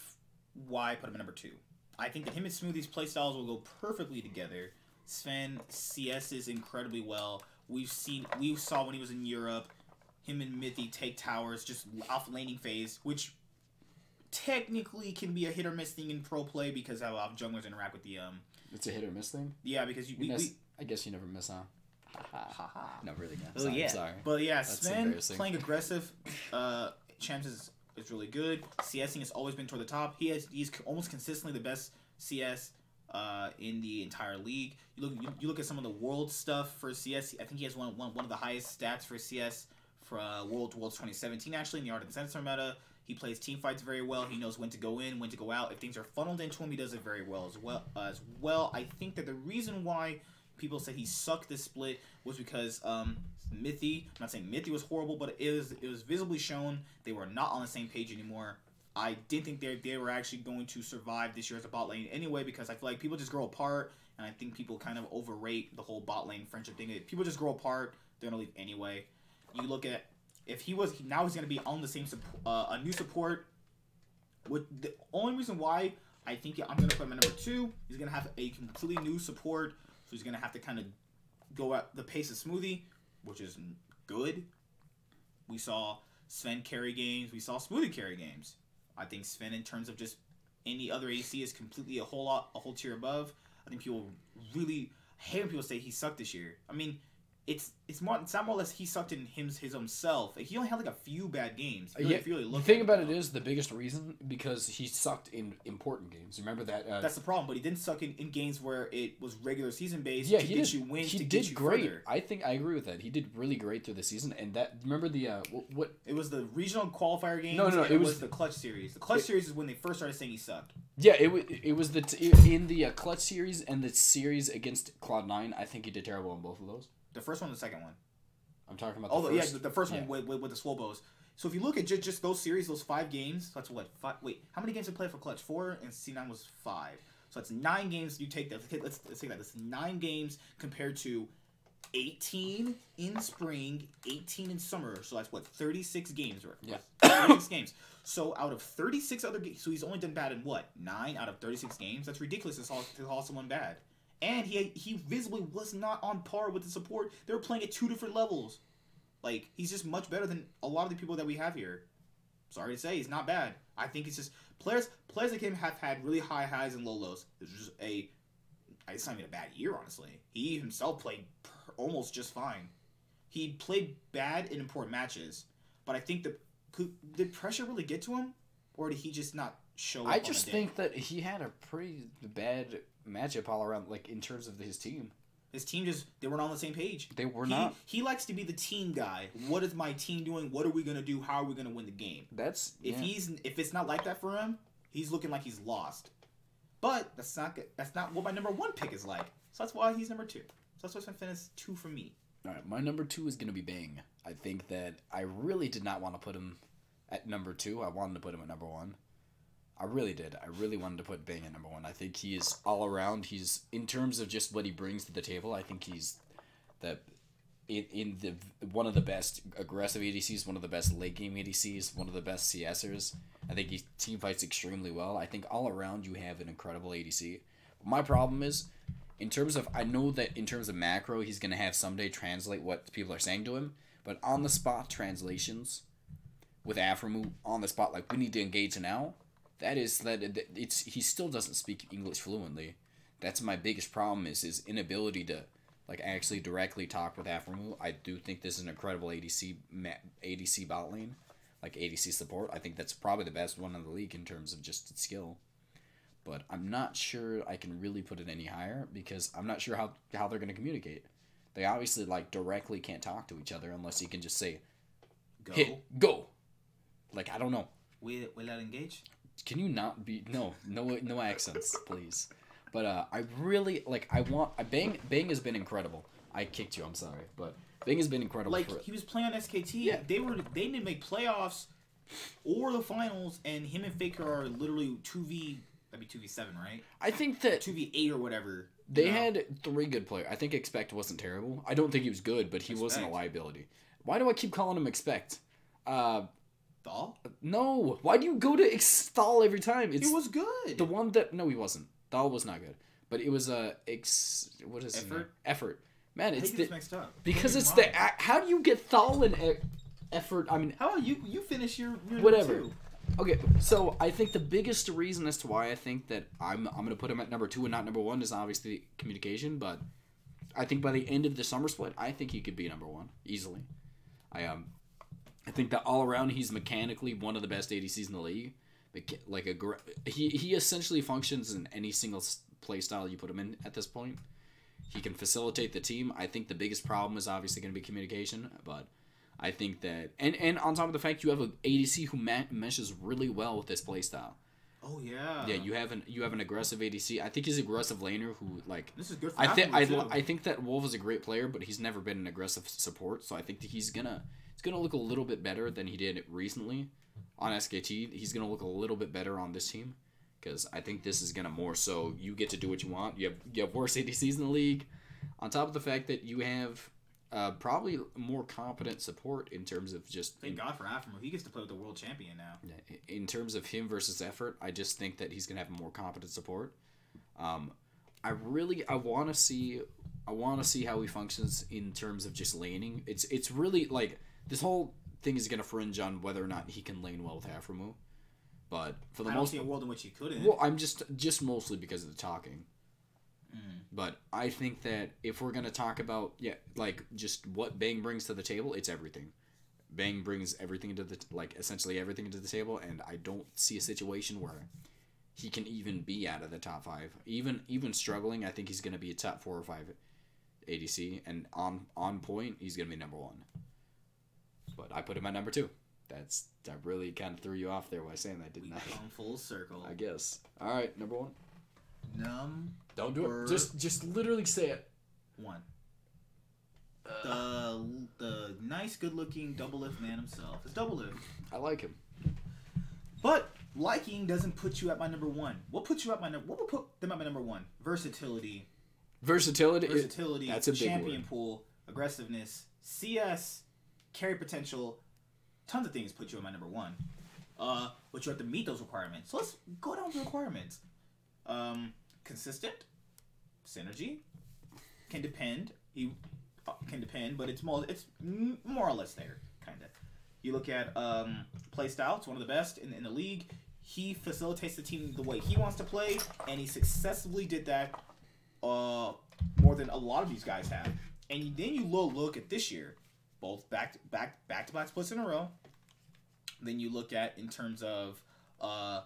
why I put him at number 2. I think that him and Smoothie's playstyles will go perfectly together. Zven CS's incredibly well. We saw when he was in Europe, him and Mithy take towers just off laning phase, which technically can be a hit or miss thing in pro play because how junglers interact with the It's a hit or miss thing. Yeah, because I guess you never miss, huh? No, really, man. Oh yeah, sorry. But yeah, Zven playing aggressive champs is really good. CSing has always been toward the top. He's almost consistently the best CS in the entire league. You look at some of the world stuff for CS. I think he has one of the highest stats for CS for Worlds 2017 actually in the Art and Sensor meta. He plays team fights very well. He knows when to go in, when to go out. If things are funneled into him, he does it very well as well. I think that the reason why people said he sucked this split was because Mithy, I'm not saying Mithy was horrible, but it was visibly shown they were not on the same page anymore. I didn't think they were actually going to survive this year as a bot lane anyway, because I feel like people just grow apart, and I think people kind of overrate the whole bot lane friendship thing. If people just grow apart, they're going to leave anyway. You look at, if he's going to be on the same a new support. With the only reason why I think I'm going to put him at number 2, he's going to have a completely new support. So he's going to have to kind of go at the pace of Smoothie, which is good. We saw Zven carry games. We saw Smoothie carry games. I think Zven, in terms of just any other AC, is completely a whole tier above. I think people really... hate when people say he sucked this year. I mean, it's not more or less he sucked in his own self. Like, he only had like a few bad games. The thing about it is the biggest reason because he sucked in important games. Remember that? That's the problem. But he didn't suck in games where it was regular season based. Yeah, to he get did. You wins. He to did get you great. Further. I think I agree with that. He did really great through the season. And that remember the what? It was the regional qualifier games. No, it was the clutch series. The clutch series is when they first started saying he sucked. Yeah, it was in the clutch series and the series against Cloud9. I think he did terrible in both of those. The first one, and the second one. I'm talking about the first. Yeah, the first one with the Swobos. So if you look at just those series, those 5 games, that's what? Wait, how many games did he play for Clutch? 4, and C9 was 5. So that's 9 games. You take that. Let's take that. That's 9 games compared to 18 in spring, 18 in summer. So that's what? 36 games, right? Yeah. 36 games. So out of 36 other games, so he's only done bad in what? 9 out of 36 games? That's ridiculous to call someone bad. And he visibly was not on par with the support. They were playing at 2 different levels. Like, he's just much better than a lot of the people that we have here. Sorry to say, he's not bad. I think it's just players like him have had really high highs and low lows. It's just it's not even a bad year, honestly. He himself played almost just fine. He played bad in important matches, but I think did pressure really get to him, or did he just not show up? I just think that he had a pretty bad matchup all around, like in terms of his team. His team they weren't on the same page. They were not. He likes to be the team guy. What is my team doing? What are we gonna do? How are we gonna win the game? If it's not like that for him, he's looking like he's lost. But that's not what my number 1 pick is like. So that's why he's number 2. So that's what's gonna finish 2 for me. All right, my number 2 is gonna be Bang. I think that I really did not want to put him at number 2. I wanted to put him at number 1. I really did. I really wanted to put Bang at number 1. I think he is all around. He's in terms of just what he brings to the table. I think he's one of the best aggressive ADCs, one of the best late game ADCs, one of the best CSers. I think he team fights extremely well. I think all around you have an incredible ADC. My problem is, I know that in terms of macro, he's gonna have someday translate what people are saying to him, but on the spot translations with Aframu on the spot, like we need to engage now. He still doesn't speak English fluently. That's my biggest problem is his inability to like actually directly talk with Aframu. I do think this is an incredible ADC bot lane, like ADC support. I think that's probably the best one in the league in terms of just skill. But I'm not sure I can really put it any higher because I'm not sure how they're going to communicate. They obviously like directly can't talk to each other unless you can just say, "Go, hit, go." Like I don't know. Will that engage? Can you not be no accents, please? But I really like. Bang has been incredible. I kicked you. I'm sorry, but Bang has been incredible. Like he was playing on SKT. Yeah. They didn't make playoffs or the finals, and him and Faker are literally 2v. That'd be 2v7, right? I think that 2v8 or whatever. They had 3 good players. I think Expect wasn't terrible. I don't think he was good, but he wasn't a liability. Why do I keep calling him Expect? Thal? No. Why do you go to Thal every time? He was good. The one that he wasn't. Thal was not good. But it was what is Effort? Effort. Man, it's mixed up. Because it's how do you get Thal and Effort? I mean, how about you finish your whatever. 2? Okay, so I think the biggest reason as to why I think that I'm going to put him at number 2 and not number 1 is obviously communication, but I think by the end of the summer split, I think he could be number 1 easily. I think that all around he's mechanically one of the best ADCs in the league. Like he essentially functions in any single play style you put him in at this point. He can facilitate the team. I think the biggest problem is obviously going to be communication, but I think that and on top of the fact you have an ADC who meshes really well with this playstyle. Oh yeah. Yeah, you have an aggressive ADC. I think he's an aggressive laner who like. This is good for I think that Wolf is a great player, but he's never been an aggressive support. So I think that it's gonna look a little bit better than he did recently on SKT. He's gonna look a little bit better on this team because I think this is gonna more so you get to do what you want. You have worse ADCs in the league, on top of the fact that you have. Probably more competent support in terms of just... Thank God for Aframu. He gets to play with the world champion now. In terms of him versus Effort, I just think that he's going to have more competent support. I want to see how he functions in terms of just laning. It's really like this whole thing is going to fringe on whether or not he can lane well with Aframu. But for the I don't see a world in which he couldn't. Well, I'm just mostly because of the talking. But I think that if we're gonna talk about like just what Bang brings to the table, it's everything. Bang brings everything into essentially everything into the table, and I don't see a situation where he can even be out of the top 5. Even struggling, I think he's gonna be a top 4 or 5 ADC, and on point, he's gonna be number 1. But I put him at number 2. I really kind of threw you off there by saying that, didn't I? Come full circle. I guess. All right, number 1. Don't do it. Just literally say it. 1. The nice, good-looking Doublelift man himself is Doublelift. I like him. But liking doesn't put you at my number 1. What would put them at my number 1? Versatility. Versatility. That's a big champion word. Pool, aggressiveness, CS, carry potential. Tons of things put you at my number 1. But you have to meet those requirements. So let's go down to the requirements. Consistent, synergy, can depend. Can depend, but it's more or less there, kind of. You look at play style; it's one of the best in the league. He facilitates the team the way he wants to play, and he successfully did that more than a lot of these guys have. And then you look at this year, both back-to-back splits in a row. Then you look at in terms of what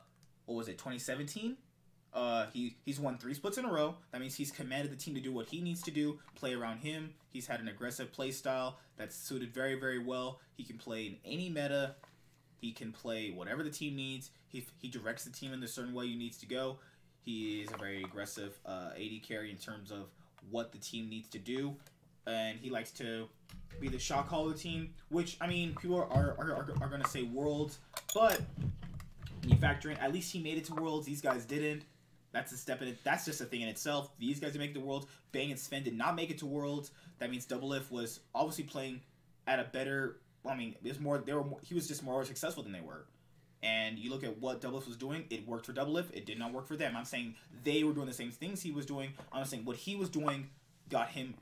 was it, 2017? He's won 3 splits in a row. That means he's commanded the team to do what he needs to do, play around him. He's had an aggressive play style that's suited very, very well. He can play in any meta. He can play whatever the team needs. He directs the team in a certain way he needs to go. He is a very aggressive AD carry in terms of what the team needs to do. And he likes to be the shot caller of the team, which, I mean, people are going to say Worlds, but when you factor in, at least he made it to Worlds. These guys didn't. That's a step in it. That's just a thing in itself. These guys didn't make it to Worlds. Bang and Zven did not make it to Worlds. That means Doublelift was obviously playing at a better. I mean, he was just more successful than they were. And you look at what Doublelift was doing. It worked for Doublelift. It did not work for them. I'm saying they were doing the same things he was doing. I'm saying what he was doing got him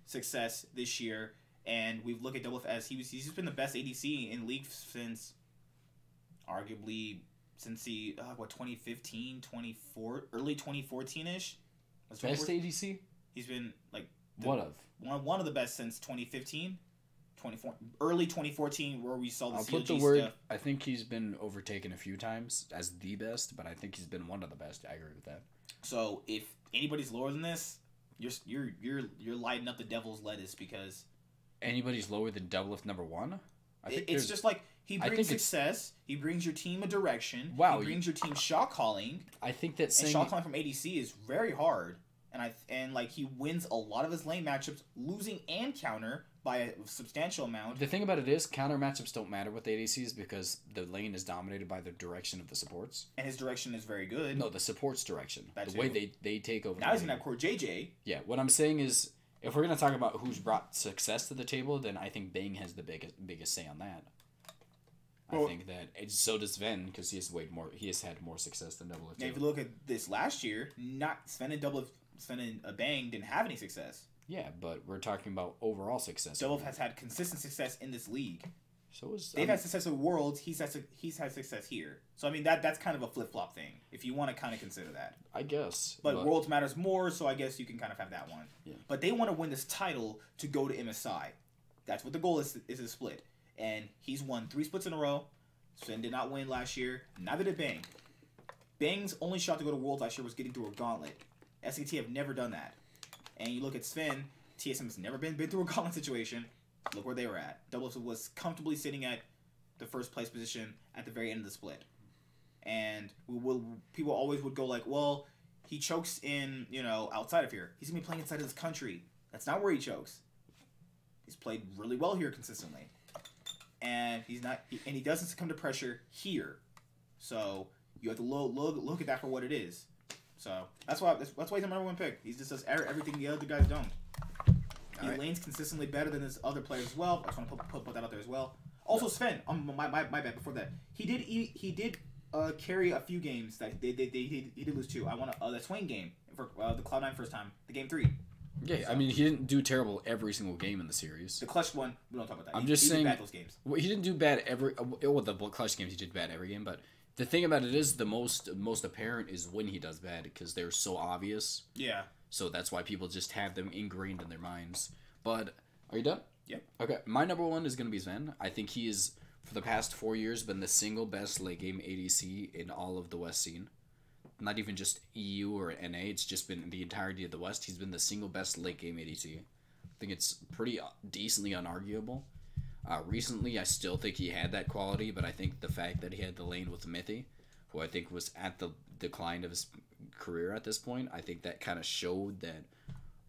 success this year. And we look at Doublelift as he's just been the best ADC in League since arguably. Since 2015, early 2014-ish. Best ADC? He's been like one of the best since 2015, early 2014, where we saw the CLG I'll put the word stuff. I think he's been overtaken a few times as the best, but I think he's been one of the best. I agree with that. So if anybody's lower than this, you're lighting up the devil's lettuce because anybody's lower than Doublelift number 1. I think it's just like. He brings success. He brings your team a direction. Wow, he brings your team shot calling. I think that shot calling from ADC is very hard, and like he wins a lot of his lane matchups, losing and counter by a substantial amount. The thing about it is, counter matchups don't matter with the ADCs because the lane is dominated by the direction of the supports. And his direction is very good. No, the supports' direction. The way they take over. Now he's gonna have core JJ. Yeah, what I'm saying is, if we're gonna talk about who's brought success to the table, then I think Bang has the biggest say on that. I think that so does Zven because he has had more success than Doublelift. If you look at this last year, not Zven and Bang didn't have any success. Yeah, but we're talking about overall success. Doublelift has had consistent success in this league. They've had success in Worlds. He's had success here. So I mean that's kind of a flip flop thing if you want to kind of consider that. I guess. But Worlds matters more, so I guess you can kind of have that one. Yeah. But they want to win this title to go to MSI. That's what the goal is a split. And he's won 3 splits in a row. Zven did not win last year. Neither did Bang. Bang's only shot to go to Worlds last year was getting through a gauntlet. SAT have never done that. And you look at Zven, TSM has never been through a gauntlet situation. Look where they were at. Doublelift was comfortably sitting at the first place position at the very end of the split. And people always would go like, well, he chokes in, outside of here. He's going to be playing inside of this country. That's not where he chokes. He's played really well here consistently. And he doesn't succumb to pressure here. So you have to look at that for what it is. So that's why he's the number 1 pick. He just does everything the other guys don't. He lanes consistently better than his other players as well. I just want to put that out there as well. Also, Zven, my bad. Before that, he did carry a few games that he did lose 2. I want the Swain game for the Cloud9 first time, the game 3. Yeah, so, I mean, he didn't do terrible every single game in the series. The clutch one, we don't talk about that. I'm just saying, he did bad those games. Well, he didn't do bad the clutch games he did bad every game, but the thing about it is the most apparent is when he does bad because they're so obvious. Yeah. So that's why people just have them ingrained in their minds. But are you done? Yep. Okay, my number one is going to be Zven. I think he is, for the past 4 years, been the single best late game ADC in all of the West scene. Not even just EU or NA, it's just been the entirety of the West. He's been the single best late game ADC. I think it's pretty decently unarguable. Recently, I still think he had that quality, but I think the fact that he had the lane with Mithy, who I think was at the decline of his career at this point, I think that kind of showed that,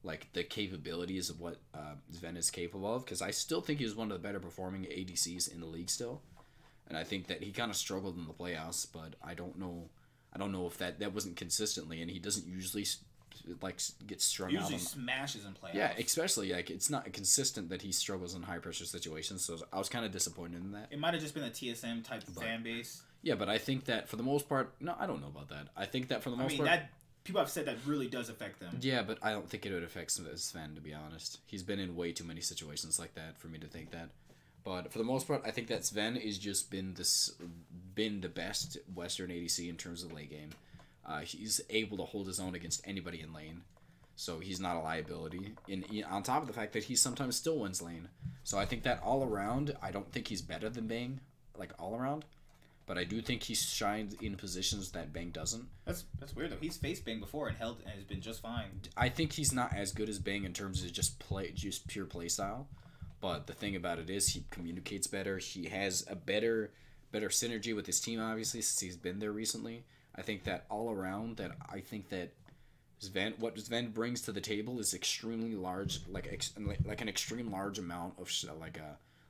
like, the capabilities of what Zven is capable of, because I still think he was one of the better performing ADCs in the league still, and I think that he kind of struggled in the playoffs, but I don't know if that wasn't consistently, and he doesn't usually like get strung out. Usually smashes in playoffs. Yeah, especially like it's not consistent that he struggles in high pressure situations. So I was kind of disappointed in that. It might have just been a TSM type of fan base. Yeah, but I think that for the most part, no, I don't know about that. I think that for the most part, that people have said that really does affect them. Yeah, but I don't think it would affect Sven, to be honest. He's been in way too many situations like that for me to think that. But for the most part, I think that Zven has just been the best Western ADC in terms of late game. He's able to hold his own against anybody in lane, so he's not a liability. On top of the fact that he sometimes still wins lane, so I think that all around, I don't think he's better than Bang, like all around, but I do think he shines in positions that Bang doesn't. That's weird though. He's faced Bang before and has been just fine. I think he's not as good as Bang in terms of just pure play style, but the thing about it is he communicates better. He has a better synergy with his team, obviously, since he's been there recently. I think that all around, that I think that what Zven brings to the table is extremely large, like an extreme large amount of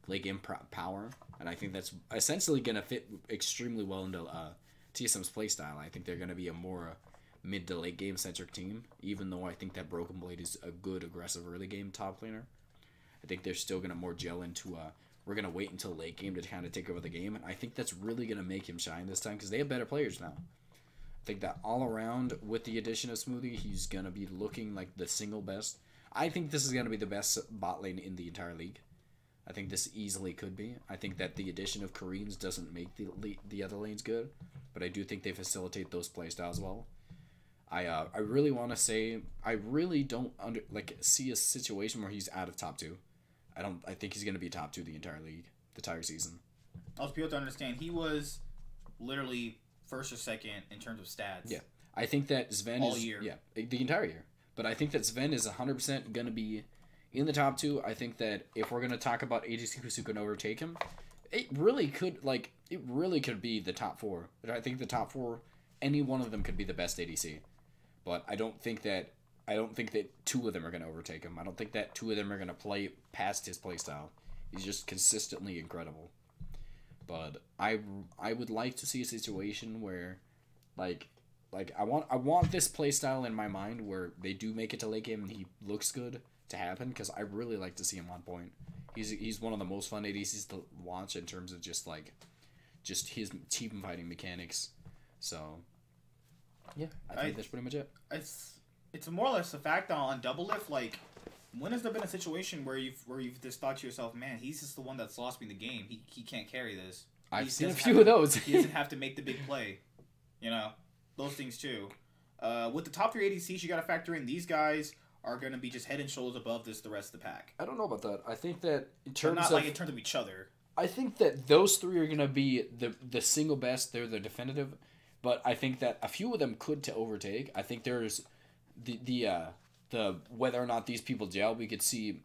late game power, and I think that's essentially gonna fit extremely well into TSM's playstyle. I think they're gonna be a more mid to late game centric team, even though I think that Broken Blade is a good aggressive early game top laner. I think they're still gonna more gel into we're gonna wait until late game to kind of take over the game, and I think that's really gonna make him shine this time because they have better players now. I think that all around, with the addition of Smoothie, he's going to be looking like the single best. I think this is going to be the best bot lane in the entire league. I think this easily could be. I think that the addition of Koreans doesn't make the other lanes good, but I do think they facilitate those playstyles well. I really want to say, I really don't see a situation where he's out of top 2. I think he's going to be top 2 the entire league, the entire season. Also, people to understand, he was literally first or second in terms of stats. Yeah. I think that Zven all year. Yeah, the entire year. But I think that Zven is 100% going to be in the top 2. I think that if we're going to talk about ADCs who can overtake him, it really could be the top 4. But I think the top 4, any one of them could be the best ADC. But I don't think that 2 of them are going to overtake him. I don't think that 2 of them are going to play past his playstyle. He's just consistently incredible. But I would like to see a situation where, like I want this playstyle in my mind where they do make it to late game and he looks good to happen, because I really like to see him on point. He's one of the most fun ADCs to watch in terms of just his team fighting mechanics. So yeah, I think that's pretty much it. It's more or less the fact on Doublelift, like, when has there been a situation where you've just thought to yourself, man, he's just the one that's lost me the game. He can't carry this. I've seen a few of those. He doesn't have to make the big play. You know, those things too. With the top 3 ADCs, you got to factor in these guys are going to be just head and shoulders above the rest of the pack. I don't know about that. I think that in terms in terms of each other. I think that those 3 are going to be the single best. They're the definitive. But I think that a few of them could to overtake. I think there's the whether or not these people gel. We could see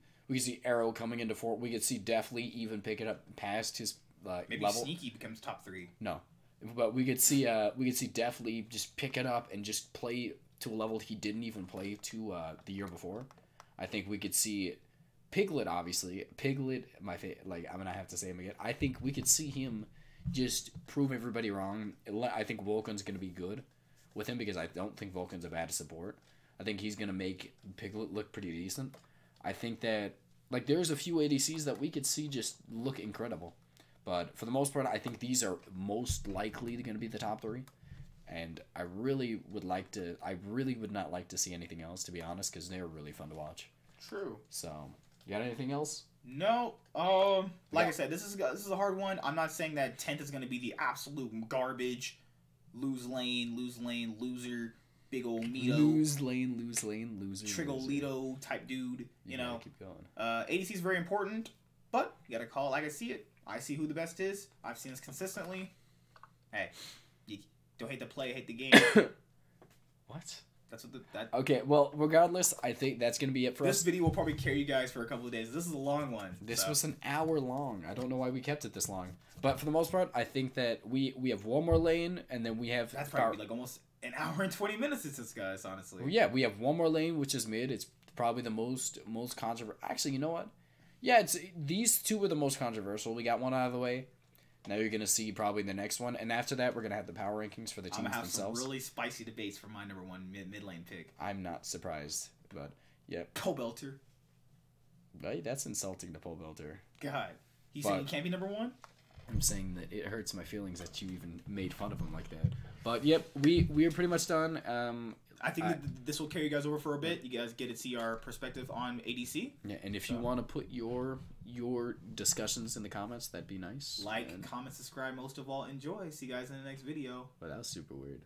Arrow coming into fort. We could see Deftly even pick it up past his maybe level. Sneaky becomes top 3. No, but we could see Deftly just pick it up and just play to a level he didn't even play to the year before. I think we could see Piglet, obviously. Piglet, I'm gonna have to say him again. I think we could see him just prove everybody wrong. I think Vulcan's gonna be good with him because I don't think Vulcan's a bad support. I think he's going to make Piglet look pretty decent. I think that, there's a few ADCs that we could see just look incredible. But for the most part, I think these are most likely going to be the top 3. And I really would not like to see anything else, to be honest, because they're really fun to watch. True. So, you got anything else? No. I said, this is a hard one. I'm not saying that 10th is going to be the absolute garbage, lose lane, loser big old Mito. Lose lane, loser. Trigolito type dude. You know. Keep going. ADC is very important, but you gotta call it like I see it. I see who the best is. I've seen this consistently. Hey, you don't hate the play, hate the game. What? That's what Okay, well, regardless, I think that's going to be it for us. This video will probably carry you guys for a couple of days. This is a long one. This was an hour long. I don't know why we kept it this long. But for the most part, I think that we have one more lane, and then we have... That's probably like almost an hour and 20 minutes since this, guys, honestly. Well, yeah, we have one more lane, which is mid. It's probably the most controversial... Actually, you know what? Yeah, these two were the most controversial. We got one out of the way. Now you're going to see probably the next one. And after that, we're going to have the power rankings for the teams themselves. I'm going to have some really spicy debates for my number one mid lane pick. I'm not surprised. But, yeah. Pole Belter. Right? That's insulting to Pole Belter. God. You saying he can't be number one? I'm saying that it hurts my feelings that you even made fun of him like that. But, yep, we are pretty much done. I think that this will carry you guys over for a bit. You guys get to see our perspective on ADC. Yeah, and if you want to put your discussions in the comments, that'd be nice. Like, comment, subscribe, most of all, enjoy. See you guys in the next video. But that was super weird.